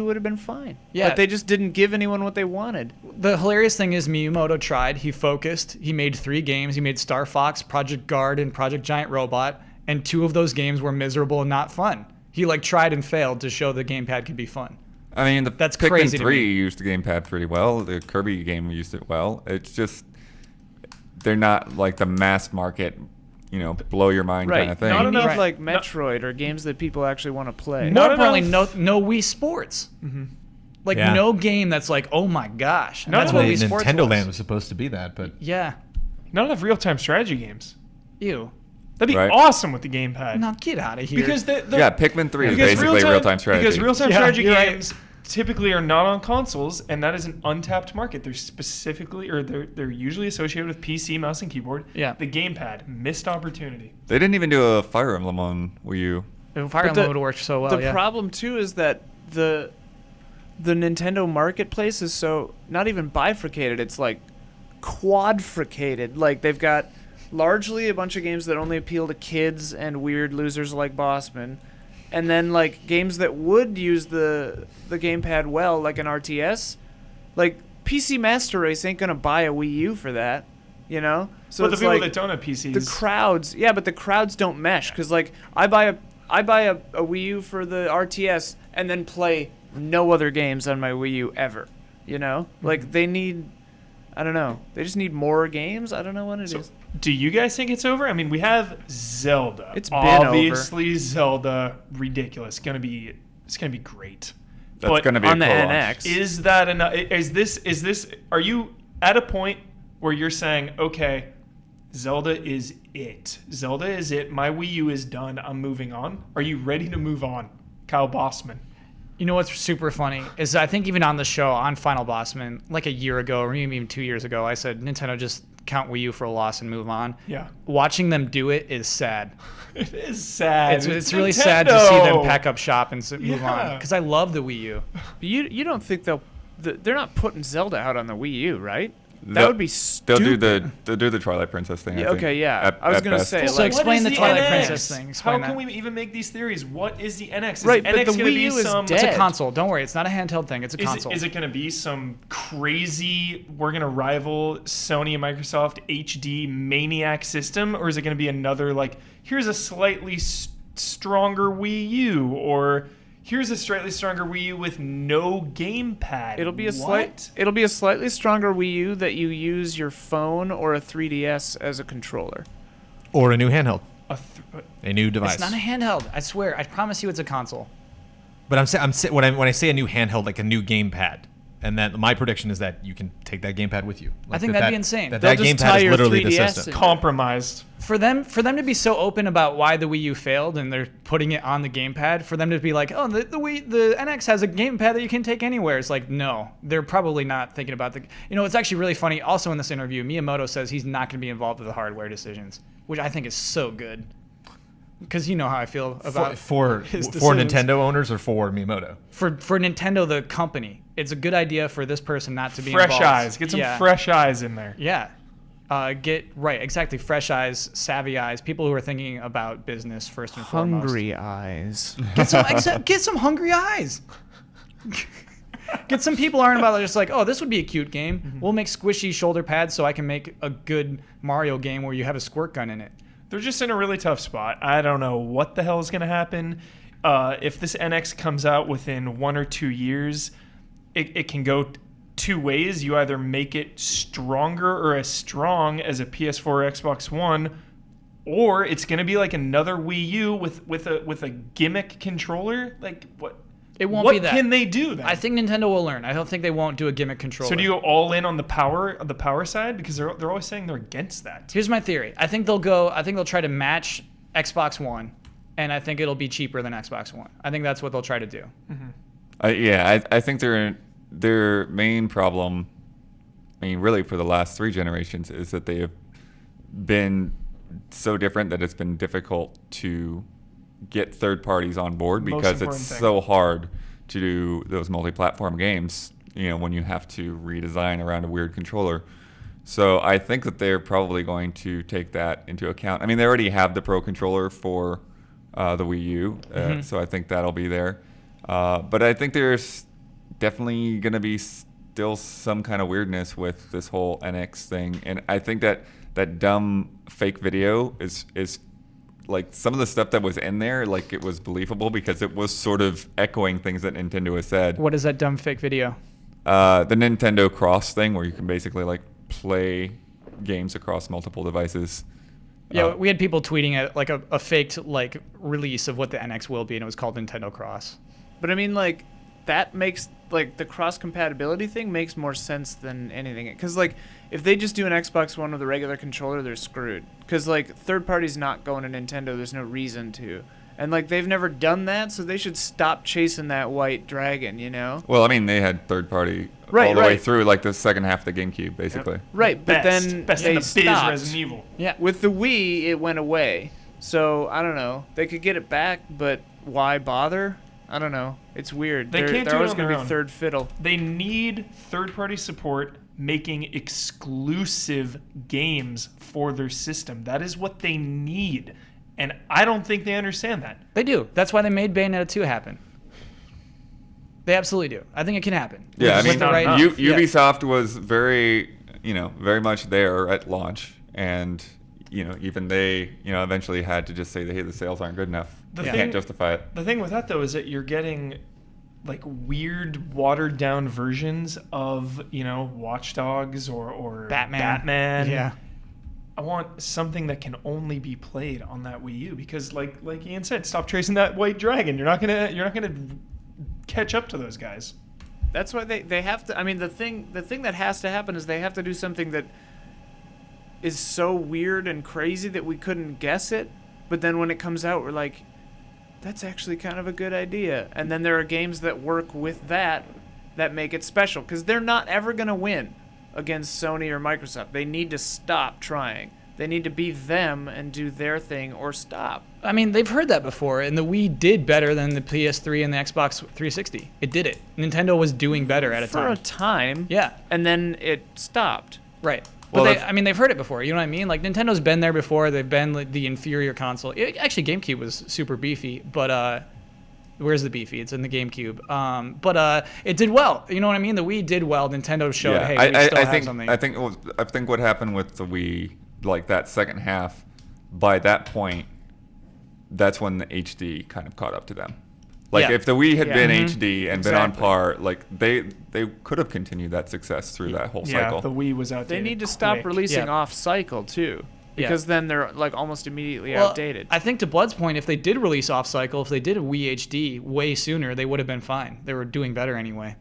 would have been fine.
Yeah.
But they just didn't give anyone what they wanted.
The hilarious thing is Miyamoto tried. He focused. He made 3 games. He made Star Fox, Project Guard, and Project Giant Robot. And 2 of those games were miserable and not fun. He tried and failed to show the gamepad could be fun.
I mean,
That's
Pikmin
crazy to
3
me.
used the gamepad pretty well. The Kirby game used it well. It's just they're not like the mass market, blow your mind
Right.
kind of thing.
Not enough
Right.
like Metroid or games that people actually want to play.
More
Not
importantly,
enough-
no Wii Sports. Like,
Yeah.
no game that's like, oh my gosh. And
None
that's
of
what
the
Wii Sports
Nintendo
was.
Land was supposed to be that, but
Yeah.
Not enough real-time strategy games.
Ew.
That'd be
Right.
awesome with the gamepad.
No, get out of here.
Because
Yeah, Pikmin 3 is
because
basically real-time strategy.
Because real-time
Yeah,
strategy
you're right.
games typically are not on consoles, and that is an untapped market. They're specifically, or they're usually associated with PC, mouse, and keyboard.
Yeah.
The gamepad, missed opportunity.
They didn't even do a Fire Emblem on Wii U.
Fire
But
Emblem would work so well.
the
Yeah.
problem too is that the Nintendo marketplace is so not even bifurcated, it's like quadricated. Like they've got largely a bunch of games that only appeal to kids and weird losers like Bossman, and then like games that would use the gamepad well, like an RTS. Like PC Master Race ain't gonna buy a Wii U for that, So
But the
it's
people
like
that don't have PCs,
the crowds, but the crowds don't mesh because like I buy a Wii U for the RTS and then play no other games on my Wii U ever. Like they need, I don't know, they just need more games. I don't know what it is.
do you guys think it's over? I mean, we have Zelda.
It's been
obviously Zelda, ridiculous. It's gonna be great.
That's
But
going to be
on
a
the
cool launch.
NX.
Is that enough? Is this? Are you at a point where you're saying, okay, Zelda is it. Zelda is it. My Wii U is done. I'm moving on. Are you ready to move on, Kyle Bossman?
You know what's super funny is I think even on the show on Final Bossman, like a year ago or maybe even 2 years ago, I said Nintendo just count Wii U for a loss and move on.
Yeah.
Watching them do it is sad.
It is sad.
It's really sad to see them
Nintendo.
pack up shop and move
Yeah.
on because I love the Wii U.
But you don't think they're not putting Zelda out on the Wii U, right? That
They'll-
would be
They'll
stupid.
do the Twilight Princess thing. I
Yeah,
think,
okay, yeah.
at-
I was
at
gonna
best.
say,
So
like,
explain
What
the
is
Twilight
NX?
Princess thing. Explain
How can
that.
we even make these theories? What is the NX? Is
Right,
the
but
NX
the
gonna
Wii
be
U is
some?
dead.
It's a console. Don't worry, it's not a handheld thing. It's a console.
Is it going to be some crazy, we're going to rival Sony and Microsoft HD maniac system? Or is it going to be another, like, here's a slightly stronger Wii U? Or here's a slightly stronger Wii U with no gamepad?
It'll be a
What?
it'll be a slightly stronger Wii U that you use your phone or a 3DS as a controller.
or a new handheld,
A
a new device.
It's not a handheld. I swear. I promise you, it's a console.
But when I say a new handheld, like a new gamepad, and then my prediction is that you can take that gamepad with you. Like
I think that'd be insane.
That
They'll just tie
gamepad is
your
literally the
3DS
system.
in.
compromised.
For them to be so open about why the Wii U failed and they're putting it on the gamepad, for them to be like, oh, the NX has a gamepad that you can take anywhere. It's like, no, they're probably not thinking about the. It's actually really funny. Also in this interview, Miyamoto says he's not going to be involved with the hardware decisions, which I think is so good. Because you know how I feel about
for
his
for
decisions.
Nintendo owners or for Miyamoto.
For Nintendo, the company, it's a good idea for this person not to be
Fresh
involved.
eyes. Get some fresh eyes in there.
Yeah. Exactly. Fresh eyes, savvy eyes, people who are thinking about business first and foremost.
Hungry eyes.
Get some hungry eyes. Get some people aren't about just like, oh, this would be a cute game.
Mm-hmm.
We'll make squishy shoulder pads so I can make a good Mario game where you have a squirt gun in it.
They're just in a really tough spot. I don't know what the hell is going to happen. If this NX comes out within 1 or 2 years, it can go two ways. You either make it stronger or as strong as a PS4 or Xbox One, or it's going to be like another Wii U with a gimmick controller. Like what?
It won't
what
be that.
can they do then?
I think Nintendo will learn. I don't think they won't do a gimmick controller.
So do you go all in on the power side, because they're always saying they're against that?
Here's my theory. I think they'll try to match Xbox One, and I think it'll be cheaper than Xbox One. I think that's what they'll try to do.
I think their main problem, I mean, really for the last 3 generations, is that they have been so different that it's been difficult to get third parties on board, because it's so hard to do those multi-platform games, when you have to redesign around a weird controller. So I think that they're probably going to take that into account. I mean, they already have the Pro controller for the Wii U, so I think that'll be there. But I think there's definitely going to be still some kind of weirdness with this whole NX thing, and I think that dumb fake video is like some of the stuff that was in there, like it was believable because it was sort of echoing things that Nintendo has said.
What is that dumb fake video?
The Nintendo Cross thing, where you can basically like play games across multiple devices.
Yeah, we had people tweeting at like a faked like release of what the NX will be, and it was called Nintendo Cross.
But I mean, like, that makes, like, the cross-compatibility thing makes more sense than anything. Because, like, if they just do an Xbox One with a regular controller, they're screwed. Because, like, third party's not going to Nintendo. There's no reason to. And, like, they've never done that, so they should stop chasing that white dragon,
Well, I mean, they had third party all the way through, like, the second half of the GameCube, basically.
Yep. Right, but then
best
they
in the biz
stopped.
Resident Evil.
Yeah.
With the Wii, it went away. So, I don't know. They could get it back, but why bother? I don't know. It's weird.
They can't do
they're
it
always
on
going
their
to be
own.
third fiddle.
They need third-party support making exclusive games for their system. That is what they need. And I don't think they understand that.
They do. That's why they made Bayonetta 2 happen. They absolutely do. I think it can happen.
Yeah, I mean,
not
Ubisoft was very much there at launch, and even they eventually had to just say that, hey, the sales aren't good enough.
The
You
thing-
can't justify it.
The thing with that, though, is that you're getting like weird, watered-down versions of, Watch Dogs or Batman.
Yeah.
I want something that can only be played on that Wii U, because, like Ian said, stop chasing that white dragon. You're not gonna catch up to those guys.
That's why they have to. I mean, the thing that has to happen is they have to do something that is so weird and crazy that we couldn't guess it. But then when it comes out, we're like, that's actually kind of a good idea. And then there are games that work with that make it special, because they're not ever going to win against Sony or Microsoft. They need to stop trying. They need to be them and do their thing, or stop.
I mean, they've heard that before, and the Wii did better than the PS3 and the Xbox 360. It did it. Nintendo was doing better at a time.
For a time.
Yeah.
And then it stopped.
Right. But
Well,
they've heard it before. You know what I mean? Like, Nintendo's been there before. They've been like, the inferior console. Actually, GameCube was super beefy, but where's the beefy? It's in the GameCube. But it did well. You know what I mean? The Wii did well. Nintendo showed, hey, we still have something.
I think what happened with the Wii, like that second half, by that point, that's when the HD kind of caught up to them. Like,
Yeah.
if the Wii had been
Mhm.
HD and been on par, like they could have continued that success through that whole
Yeah,
cycle.
the Wii was outdated.
They need to stop
quick.
releasing
Yeah.
off cycle too, because then they're like almost immediately
Well,
outdated.
I think to Blood's point, if they did release off cycle, if they did a Wii HD way sooner, they would have been fine. They were doing better anyway.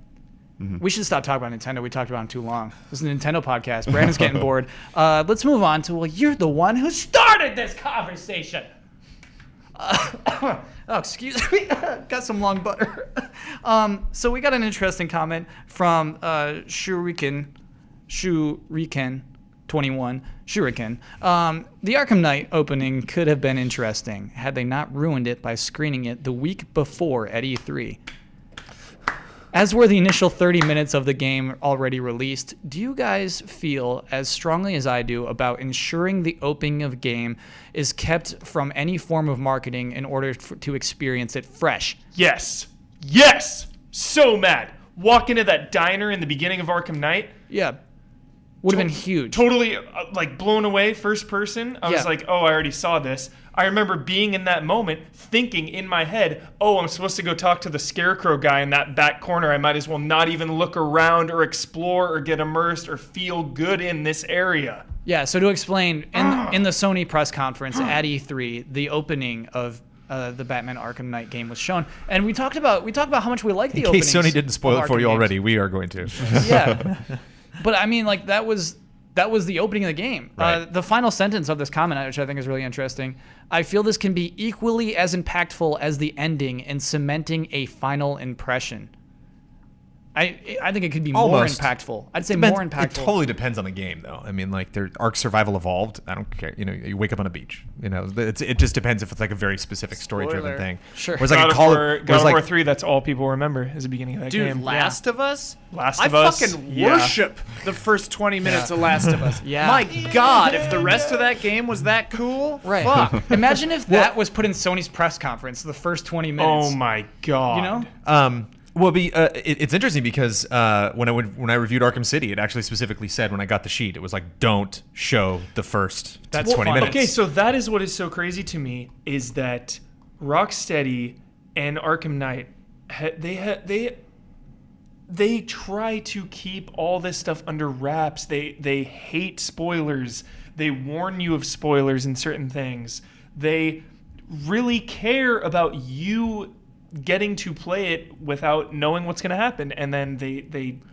We should stop talking about Nintendo. We talked about them too long. This is a Nintendo podcast. Brandon's getting bored. Let's move on to, well, you're the one who started this conversation. Oh, excuse me. Got some long butter. So we got an interesting comment from Shuriken 21. Shuriken. The Arkham Knight opening could have been interesting had they not ruined it by screening it the week before at E3. As were the initial 30 minutes of the game already released, do you guys feel as strongly as I do about ensuring the opening of game is kept from any form of marketing in order to experience it fresh?
Yes. So mad. Walk into that diner in the beginning of Arkham Knight.
Yeah. Would have been huge.
Totally like blown away, first person. I was
Yeah.
like, oh, I already saw this. I remember being in that moment thinking in my head, oh, I'm supposed to go talk to the Scarecrow guy in that back corner. I might as well not even look around or explore or get immersed or feel good in this area.
Yeah, so to explain, in the Sony press conference at E3, the opening of the Batman Arkham Knight game was shown, and we talked about how much we like the openings.
In case Sony didn't spoil
of
it for you
Arkham
already,
games.
we are going to.
Yeah, but I mean, like that was the opening of the game.
Right.
The final sentence of this comment, which I think is really interesting. I feel this can be equally as impactful as the ending in cementing a final impression. I think it could be
Almost.
more impactful. I'd say
Depends-
more impactful.
It totally depends on the game, though. I mean, like, their Ark Survival Evolved. I don't care. You know, you wake up on a beach. You know, it just depends if it's like a very specific story-driven
Spoiler.
thing.
Sure.
Whereas like
God
a
of
Call
War,
of
God of
like,
War 3, that's all people remember is the beginning of that
Dude,
game.
Last of Us?
Last
I
of Us,
fucking
yeah.
worship the first 20 minutes of Last of Us.
Yeah.
My God, if the rest of that game was that cool,
Right.
fuck.
Imagine if that was put in Sony's press conference, the first 20 minutes.
Oh my God.
You know?
Well, it's interesting because when I reviewed Arkham City, it actually specifically said when I got the sheet, it was like, don't show the first
That's
20
fun.
minutes.
Okay, so that is what is so crazy to me is that Rocksteady and Arkham Knight, they try to keep all this stuff under wraps. They hate spoilers. They warn you of spoilers in certain things. They really care about you getting to play it without knowing what's going to happen, and then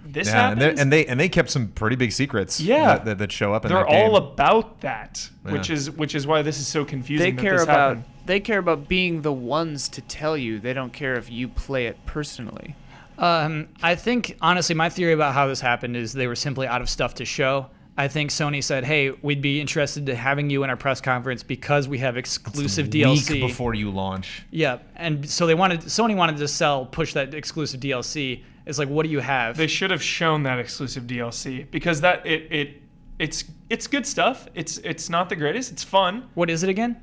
this happens.
and they kept some pretty big secrets.
Yeah.
that show up in
They're
that game.
all about that,
Yeah.
which is why this is so confusing.
They
that
care
this
about
happened.
being the ones to tell you. They don't care if you play it personally.
I think, honestly, my theory about how this happened is they were simply out of stuff to show. I think Sony said, hey, we'd be interested in having you in our press conference because we have exclusive DLC.
Week before you launch.
Yeah, and so Sony wanted to push that exclusive DLC. It's like, what do you have?
They should have shown that exclusive DLC because it's good stuff. It's not the greatest. It's fun.
What is it again?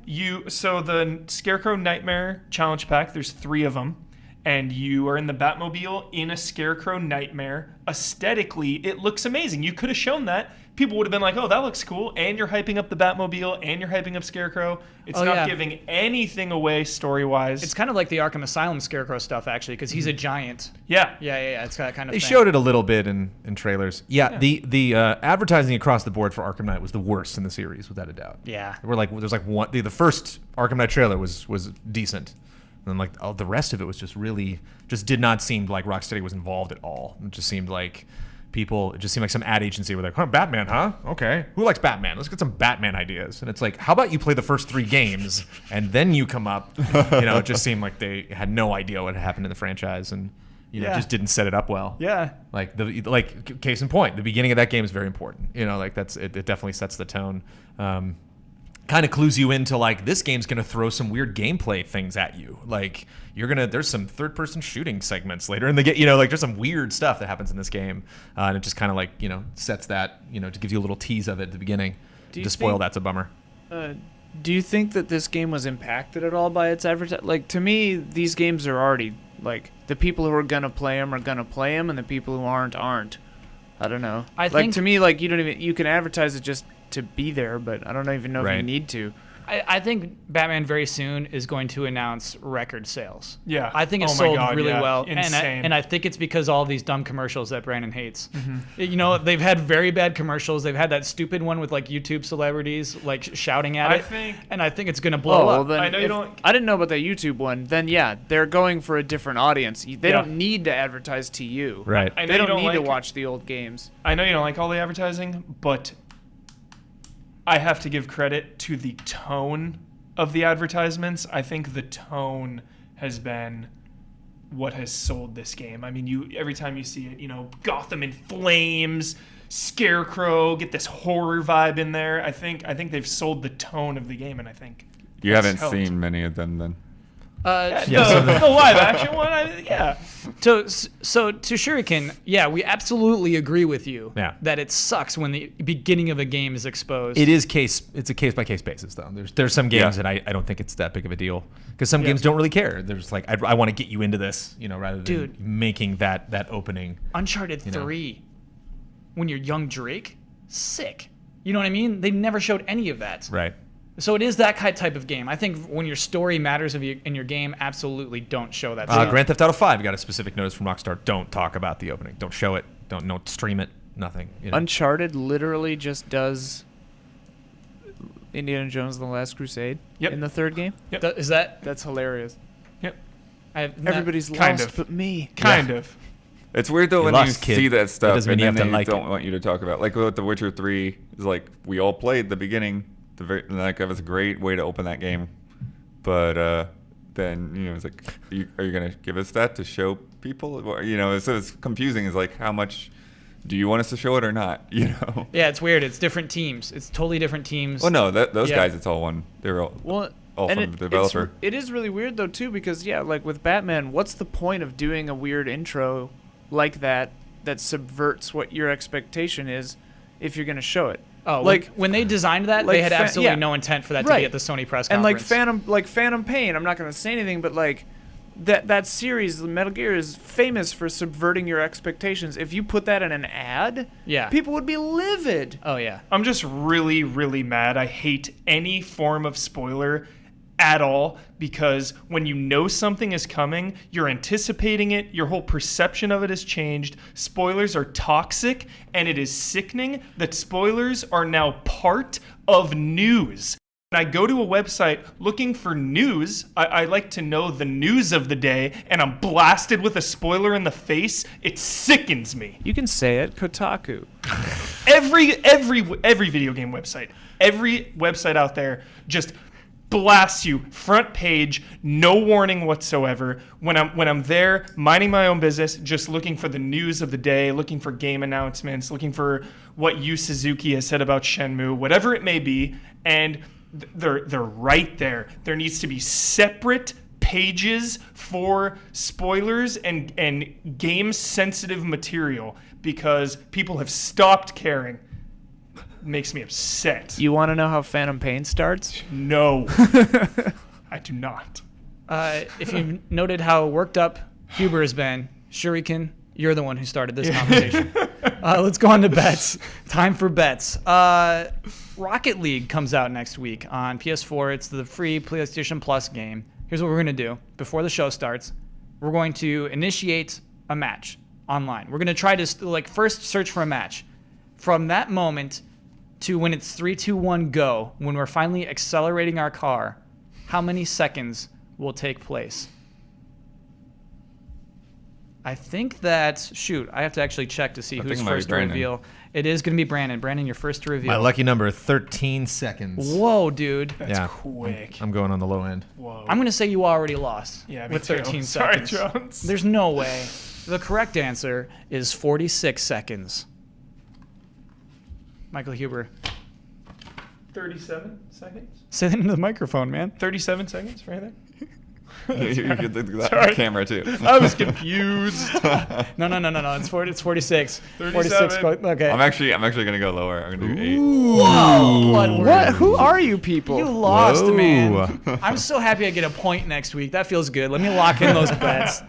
So the Scarecrow Nightmare Challenge Pack, there's 3 of them, and you are in the Batmobile in a Scarecrow Nightmare. Aesthetically, it looks amazing. You could have shown that. People would have been like, oh, that looks cool. And you're hyping up the Batmobile, and you're hyping up Scarecrow. It's not giving anything away story-wise.
It's kind of like the Arkham Asylum Scarecrow stuff, actually, because he's a giant.
Yeah.
Yeah. It's that kind of
They
thing.
showed it a little bit in trailers. Yeah. The advertising across the board for Arkham Knight was the worst in the series, without a doubt.
Yeah.
There's like one. The first Arkham Knight trailer was decent, and then like the rest of it was just did not seem like Rocksteady was involved at all. It just seemed like it just seemed like some ad agency were like, Batman, huh? Okay. Who likes Batman? Let's get some Batman ideas. And it's like, how about you play the first 3 games and then you come up? It just seemed like they had no idea what had happened in the franchise and just didn't set it up well.
Yeah.
Like case in point, the beginning of that game is very important. It definitely sets the tone. Kind of clues you into like this game's gonna throw some weird gameplay things at you. Like there's some third-person shooting segments later in the game. Like there's some weird stuff that happens in this game, and it just kind of like sets that to give you a little tease of it at the beginning. To spoil that's a bummer.
Do you think that this game was impacted at all by its advertising? Like, to me, these games are already, like, the people who are going to play them are going to play them, and the people who aren't. I don't know.
I think-
to me, like, you can advertise it just to be there, but I don't even know if you
Right.
need to.
I think Batman very soon is going to announce record sales.
Yeah.
I think it
Oh my
sold
God,
really
yeah.
well.
Insane.
And I think it's because all these dumb commercials that Brandon hates. They've had very bad commercials. They've had that stupid one with like YouTube celebrities like shouting at it. And I think it's going to blow
well,
up.
then
I know you
if-
don't-
I didn't know about that YouTube one. Then yeah, they're going for a different audience. They
Yeah.
don't need to advertise to you.
Right.
I know
They
you
don't need to
like-
watch the old games.
I know you don't like all the advertising, but I have to give credit to the tone of the advertisements. I think the tone has been what has sold this game. I mean, every time you see it, Gotham in flames, Scarecrow, get this horror vibe in there. I think they've sold the tone of the game, and I think
You
that's
haven't
helped.
seen many of them then.
The live action one. Yeah.
So to Shuriken, yeah, we absolutely agree with you
Yeah.
that it sucks when the beginning of a game is exposed.
It's a case by case basis though. There's some games
Yeah.
that I don't think it's that big of a deal because some games don't really care. They're just like I want to get you into this, rather than
Dude.
making that opening.
Uncharted
know.
3, when you're young Drake, sick. You know what I mean? They never showed any of that.
Right.
So it is that type of game. I think when your story matters in your game, absolutely don't show that.
Grand Theft Auto 5 got a specific notice from Rockstar. Don't talk about the opening. Don't show it. Don't stream it. Nothing. You know?
Uncharted literally just does Indiana Jones and the Last Crusade in the third game.
Yep.
Is that?
That's hilarious.
Yep.
Everybody's
kind
lost
of.
but me.
Kind of.
It's weird though
You
when
lost,
you
kid.
see that
That
stuff
doesn't
and
mean you
then
have to
they
like
don't
it.
want you to talk about. Like with The Witcher 3, is like we all played the beginning. That was a great way to open that game, but then it's like, are you gonna give us that to show people? Or, so it's confusing. It's like, how much do you want us to show it or not?
Yeah, it's weird. It's different teams. It's totally different teams.
Well, no, those guys, it's all one. They're all
And
from the developer.
it is really weird though too, because like with Batman, what's the point of doing a weird intro like that subverts what your expectation is if you're gonna show it?
Oh,
like
when they designed that, they had absolutely no intent for that to be at the Sony press
and
conference.
Phantom Pain, I'm not gonna say anything, but like that series, the Metal Gear, is famous for subverting your expectations. If you put that in an ad, people would be livid.
Oh yeah.
I'm just really, really mad. I hate any form of spoiler at all, because when you know something is coming, you're anticipating it, your whole perception of it has changed. Spoilers are toxic, and it is sickening that spoilers are now part of news. When I go to a website looking for news, I like to know the news of the day, and I'm blasted with a spoiler in the face. It sickens me.
You can say it, Kotaku.
Every video game website, every website out there just blasts you front page, no warning whatsoever. When I'm there minding my own business, just looking for the news of the day, looking for game announcements, looking for what Yu Suzuki has said about Shenmue, whatever it may be, and they're right there. There needs to be separate pages for spoilers and game sensitive material, because people have stopped caring. Makes me upset.
You want to know how Phantom Pain starts?
No. I do not.
If you noted how worked up Huber has been, Shuriken, you're the one who started this conversation. Let's go on to bets. Time for bets. Rocket League comes out next week on PS4. It's the free PlayStation Plus game. Here's what we're going to do. Before the show starts, we're going to initiate a match online. We're going to try to first search for a match. From that moment to when it's 3, 2, 1, go, when we're finally accelerating our car, how many seconds will take place? I think that, I have to actually check to see who's first to reveal. It is going to be Brandon. Brandon, you're first to reveal.
My lucky number, 13 seconds.
Whoa, dude.
That's quick.
I'm going on the low end.
Whoa.
I'm going to say you already lost with 13
Sorry,
seconds.
Jones.
There's no way. The correct answer is 46 seconds. Michael Huber.
37 seconds?
Say that into the microphone, man.
37 seconds right there?
You could look at that
Sorry.
camera too.
I was confused.
No. It's 46.
37.
46. Okay.
I'm actually gonna go lower. I'm gonna do 8.
Whoa.
What? Who are you people?
You lost,
Whoa.
man. I'm so happy I get a point next week. That feels good. Let me lock in those bets.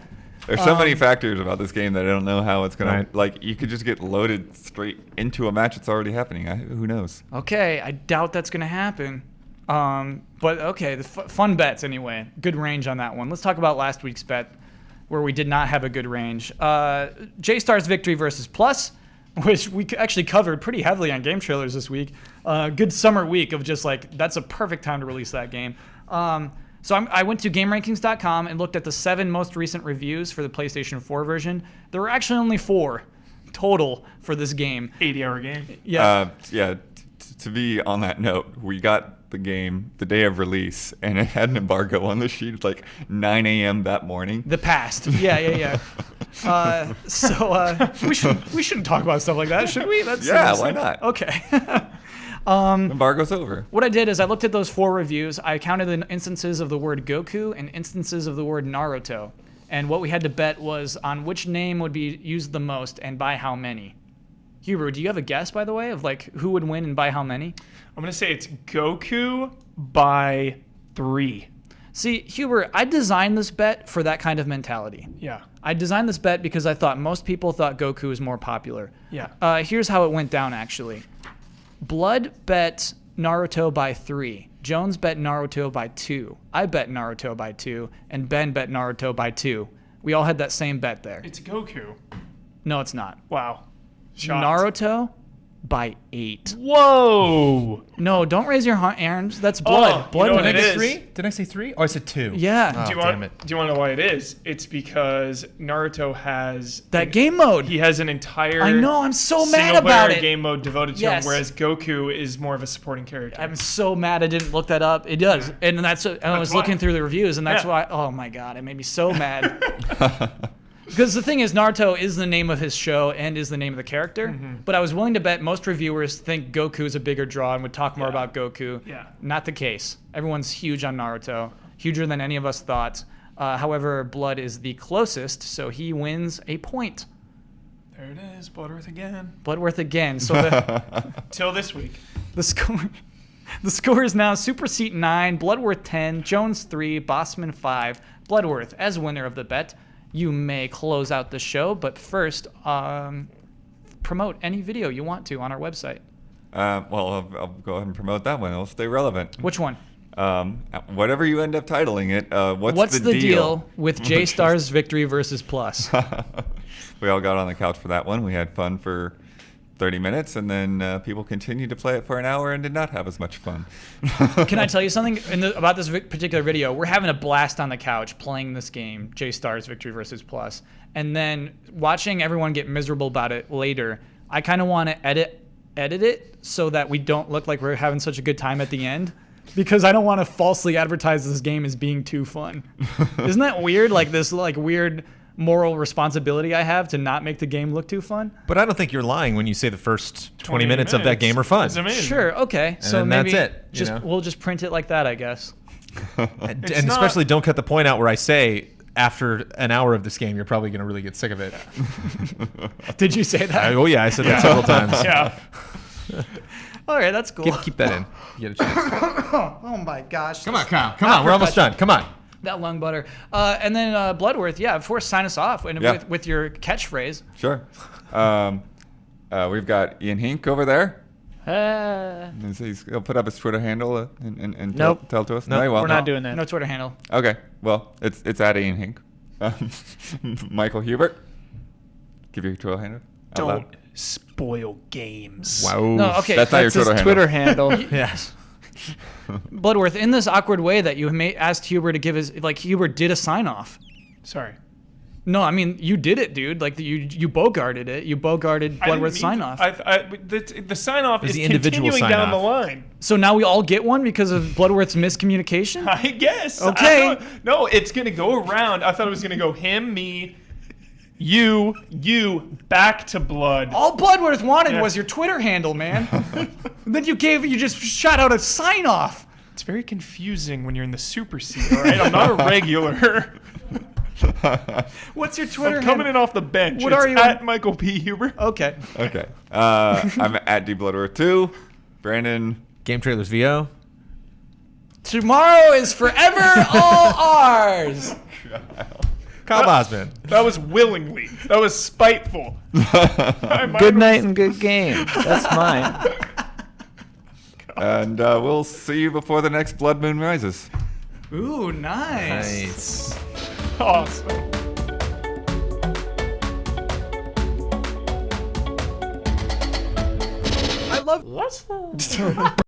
There's so many factors about this game that I don't know how it's gonna
Right.
you could just get loaded straight into a match that's already happening. Who knows?
Okay, I doubt that's going to happen. But okay, the fun bets anyway. Good range on that one. Let's talk about last week's bet where we did not have a good range. J-Star's victory versus Plus, which we actually covered pretty heavily on GameTrailers this week. Good summer week of just that's a perfect time to release that game. So I went to GameRankings.com and looked at the 7 most recent reviews for the PlayStation 4 version. There were actually only 4 total for this game.
80-hour game.
Yeah.
To be on that note, we got the game the day of release, and it had an embargo on the sheet at 9 a.m. that morning.
The past. Yeah. We shouldn't talk about stuff like that, should we?
Why not?
Okay.
Embargo's over.
What I did is I looked at those 4 reviews. I counted the instances of the word Goku and instances of the word Naruto. And what we had to bet was on which name would be used the most and by how many. Huber, do you have a guess, by the way, of who would win and by how many?
I'm going to say it's Goku by 3.
See, Huber, I designed this bet for that kind of mentality.
Yeah.
I designed this bet because I thought most people thought Goku was more popular.
Yeah.
Here's how it went down, actually. Blood bet Naruto by 3. Jones bet Naruto by 2. I bet Naruto by 2. And Ben bet Naruto by 2. We all had that same bet there.
It's Goku.
No, it's not.
Wow. Shocked.
Naruto by 8.
Whoa.
No, don't raise your arms. That's blood.
Oh,
Blood
you know what
wins.
it is?
3? Did I say 3? Oh, I said 2.
Yeah.
Oh,
Do you
damn
want?
it.
Do you want to know why it is? It's because Naruto has
That game mode.
He has an entire.
I know. I'm so mad
single
about
player
it.
game mode devoted to
Yes.
him, whereas Goku is more of a supporting character.
I'm so mad I didn't look that up. It does. And and I was
why.
looking through the reviews, and that's
Yeah.
why. Oh my God. It made me so mad. Because the thing is, Naruto is the name of his show and is the name of the character. But I was willing to bet most reviewers think Goku is a bigger draw and would talk more about Goku.
Yeah.
Not the case. Everyone's huge on Naruto, huger than any of us thought. However, Blood is the closest, so he wins a point.
There it is, Bloodworth again.
Bloodworth again. So the
Till this week.
the score is now Super Seat 9, Bloodworth 10, Jones 3, Bossman 5. Bloodworth, as winner of the bet, you may close out the show, but first, promote any video you want to on our website.
Well, I'll go ahead and promote that one. It'll stay relevant.
Which one?
Whatever you end up titling it,
What's the deal with J-Star's Victory versus Plus?
We all got on the couch for that one. We had fun for 30 minutes, and then people continued to play it for an hour and did not have as much fun.
Can I tell you something about this particular video? We're having a blast on the couch playing this game, J-Star's Victory versus Plus, and then watching everyone get miserable about it later. I kind of want to edit it so that we don't look like we're having such a good time at the end, because I don't want to falsely advertise this game as being too fun. Isn't that weird? Like this weird moral responsibility I have to not make the game look too fun.
But I don't think you're lying when you say the first 20 minutes of that game are fun.
It's amazing.
Sure, okay. So
then
maybe
that's it, you know?
we'll just print it like that, I guess.
And
It's not-
especially don't cut the point out where I say after an hour of this game, you're probably going to really get sick of it.
Did you say that?
Oh, yeah, I said that several times.
Yeah.
All right, that's cool.
Keep that in. You get a chance.
Oh my gosh.
Come on, Kyle. Come on. We're almost done. Come on.
That lung butter. And then Bloodworth, yeah, of course, sign us off with your catchphrase.
Sure. We've got Ian Hink over there. And so he'll put up his Twitter handle and
Nope.
tell to us.
No,
No, he won't.
We're not doing that.
No Twitter handle.
Okay. Well, it's at Ian Hink. Michael Hubert. Give your Twitter handle. Out loud.
Don't spoil games.
Wow.
No, okay.
That's not your
That's his
Twitter handle.
Twitter handle.
Yes. Bloodworth, in this awkward way that you asked Hubert to give his, like Hubert did a sign off.
Sorry.
No, I mean you did it, dude. Like you bogarted it. You bogarted Bloodworth's sign off.
The sign off
was
is
the individual
continuing down the
sign-off.
line.
So now we all get one because of Bloodworth's miscommunication.
I guess.
Okay.
I don't- No, it's gonna go around. I thought it was gonna go him, me, you, back to Blood.
All Bloodworth wanted
Yeah.
was your Twitter handle, man. And then you just shot out a sign off.
It's very confusing when you're in the super seat. All right, I'm not a regular.
What's your Twitter
I'm
handle?
coming in off the bench.
What
It's
are you-
at Michael P. Huber.
Okay.
Okay. I'm at DBloodworth2. Brandon.
GameTrailers VO.
Tomorrow is forever all ours.
Kyle Bosman.
That was willingly. That was spiteful.
Good night and good game. That's mine.
And we'll see you before the next blood moon rises.
Ooh, nice.
Nice.
Awesome.
I love.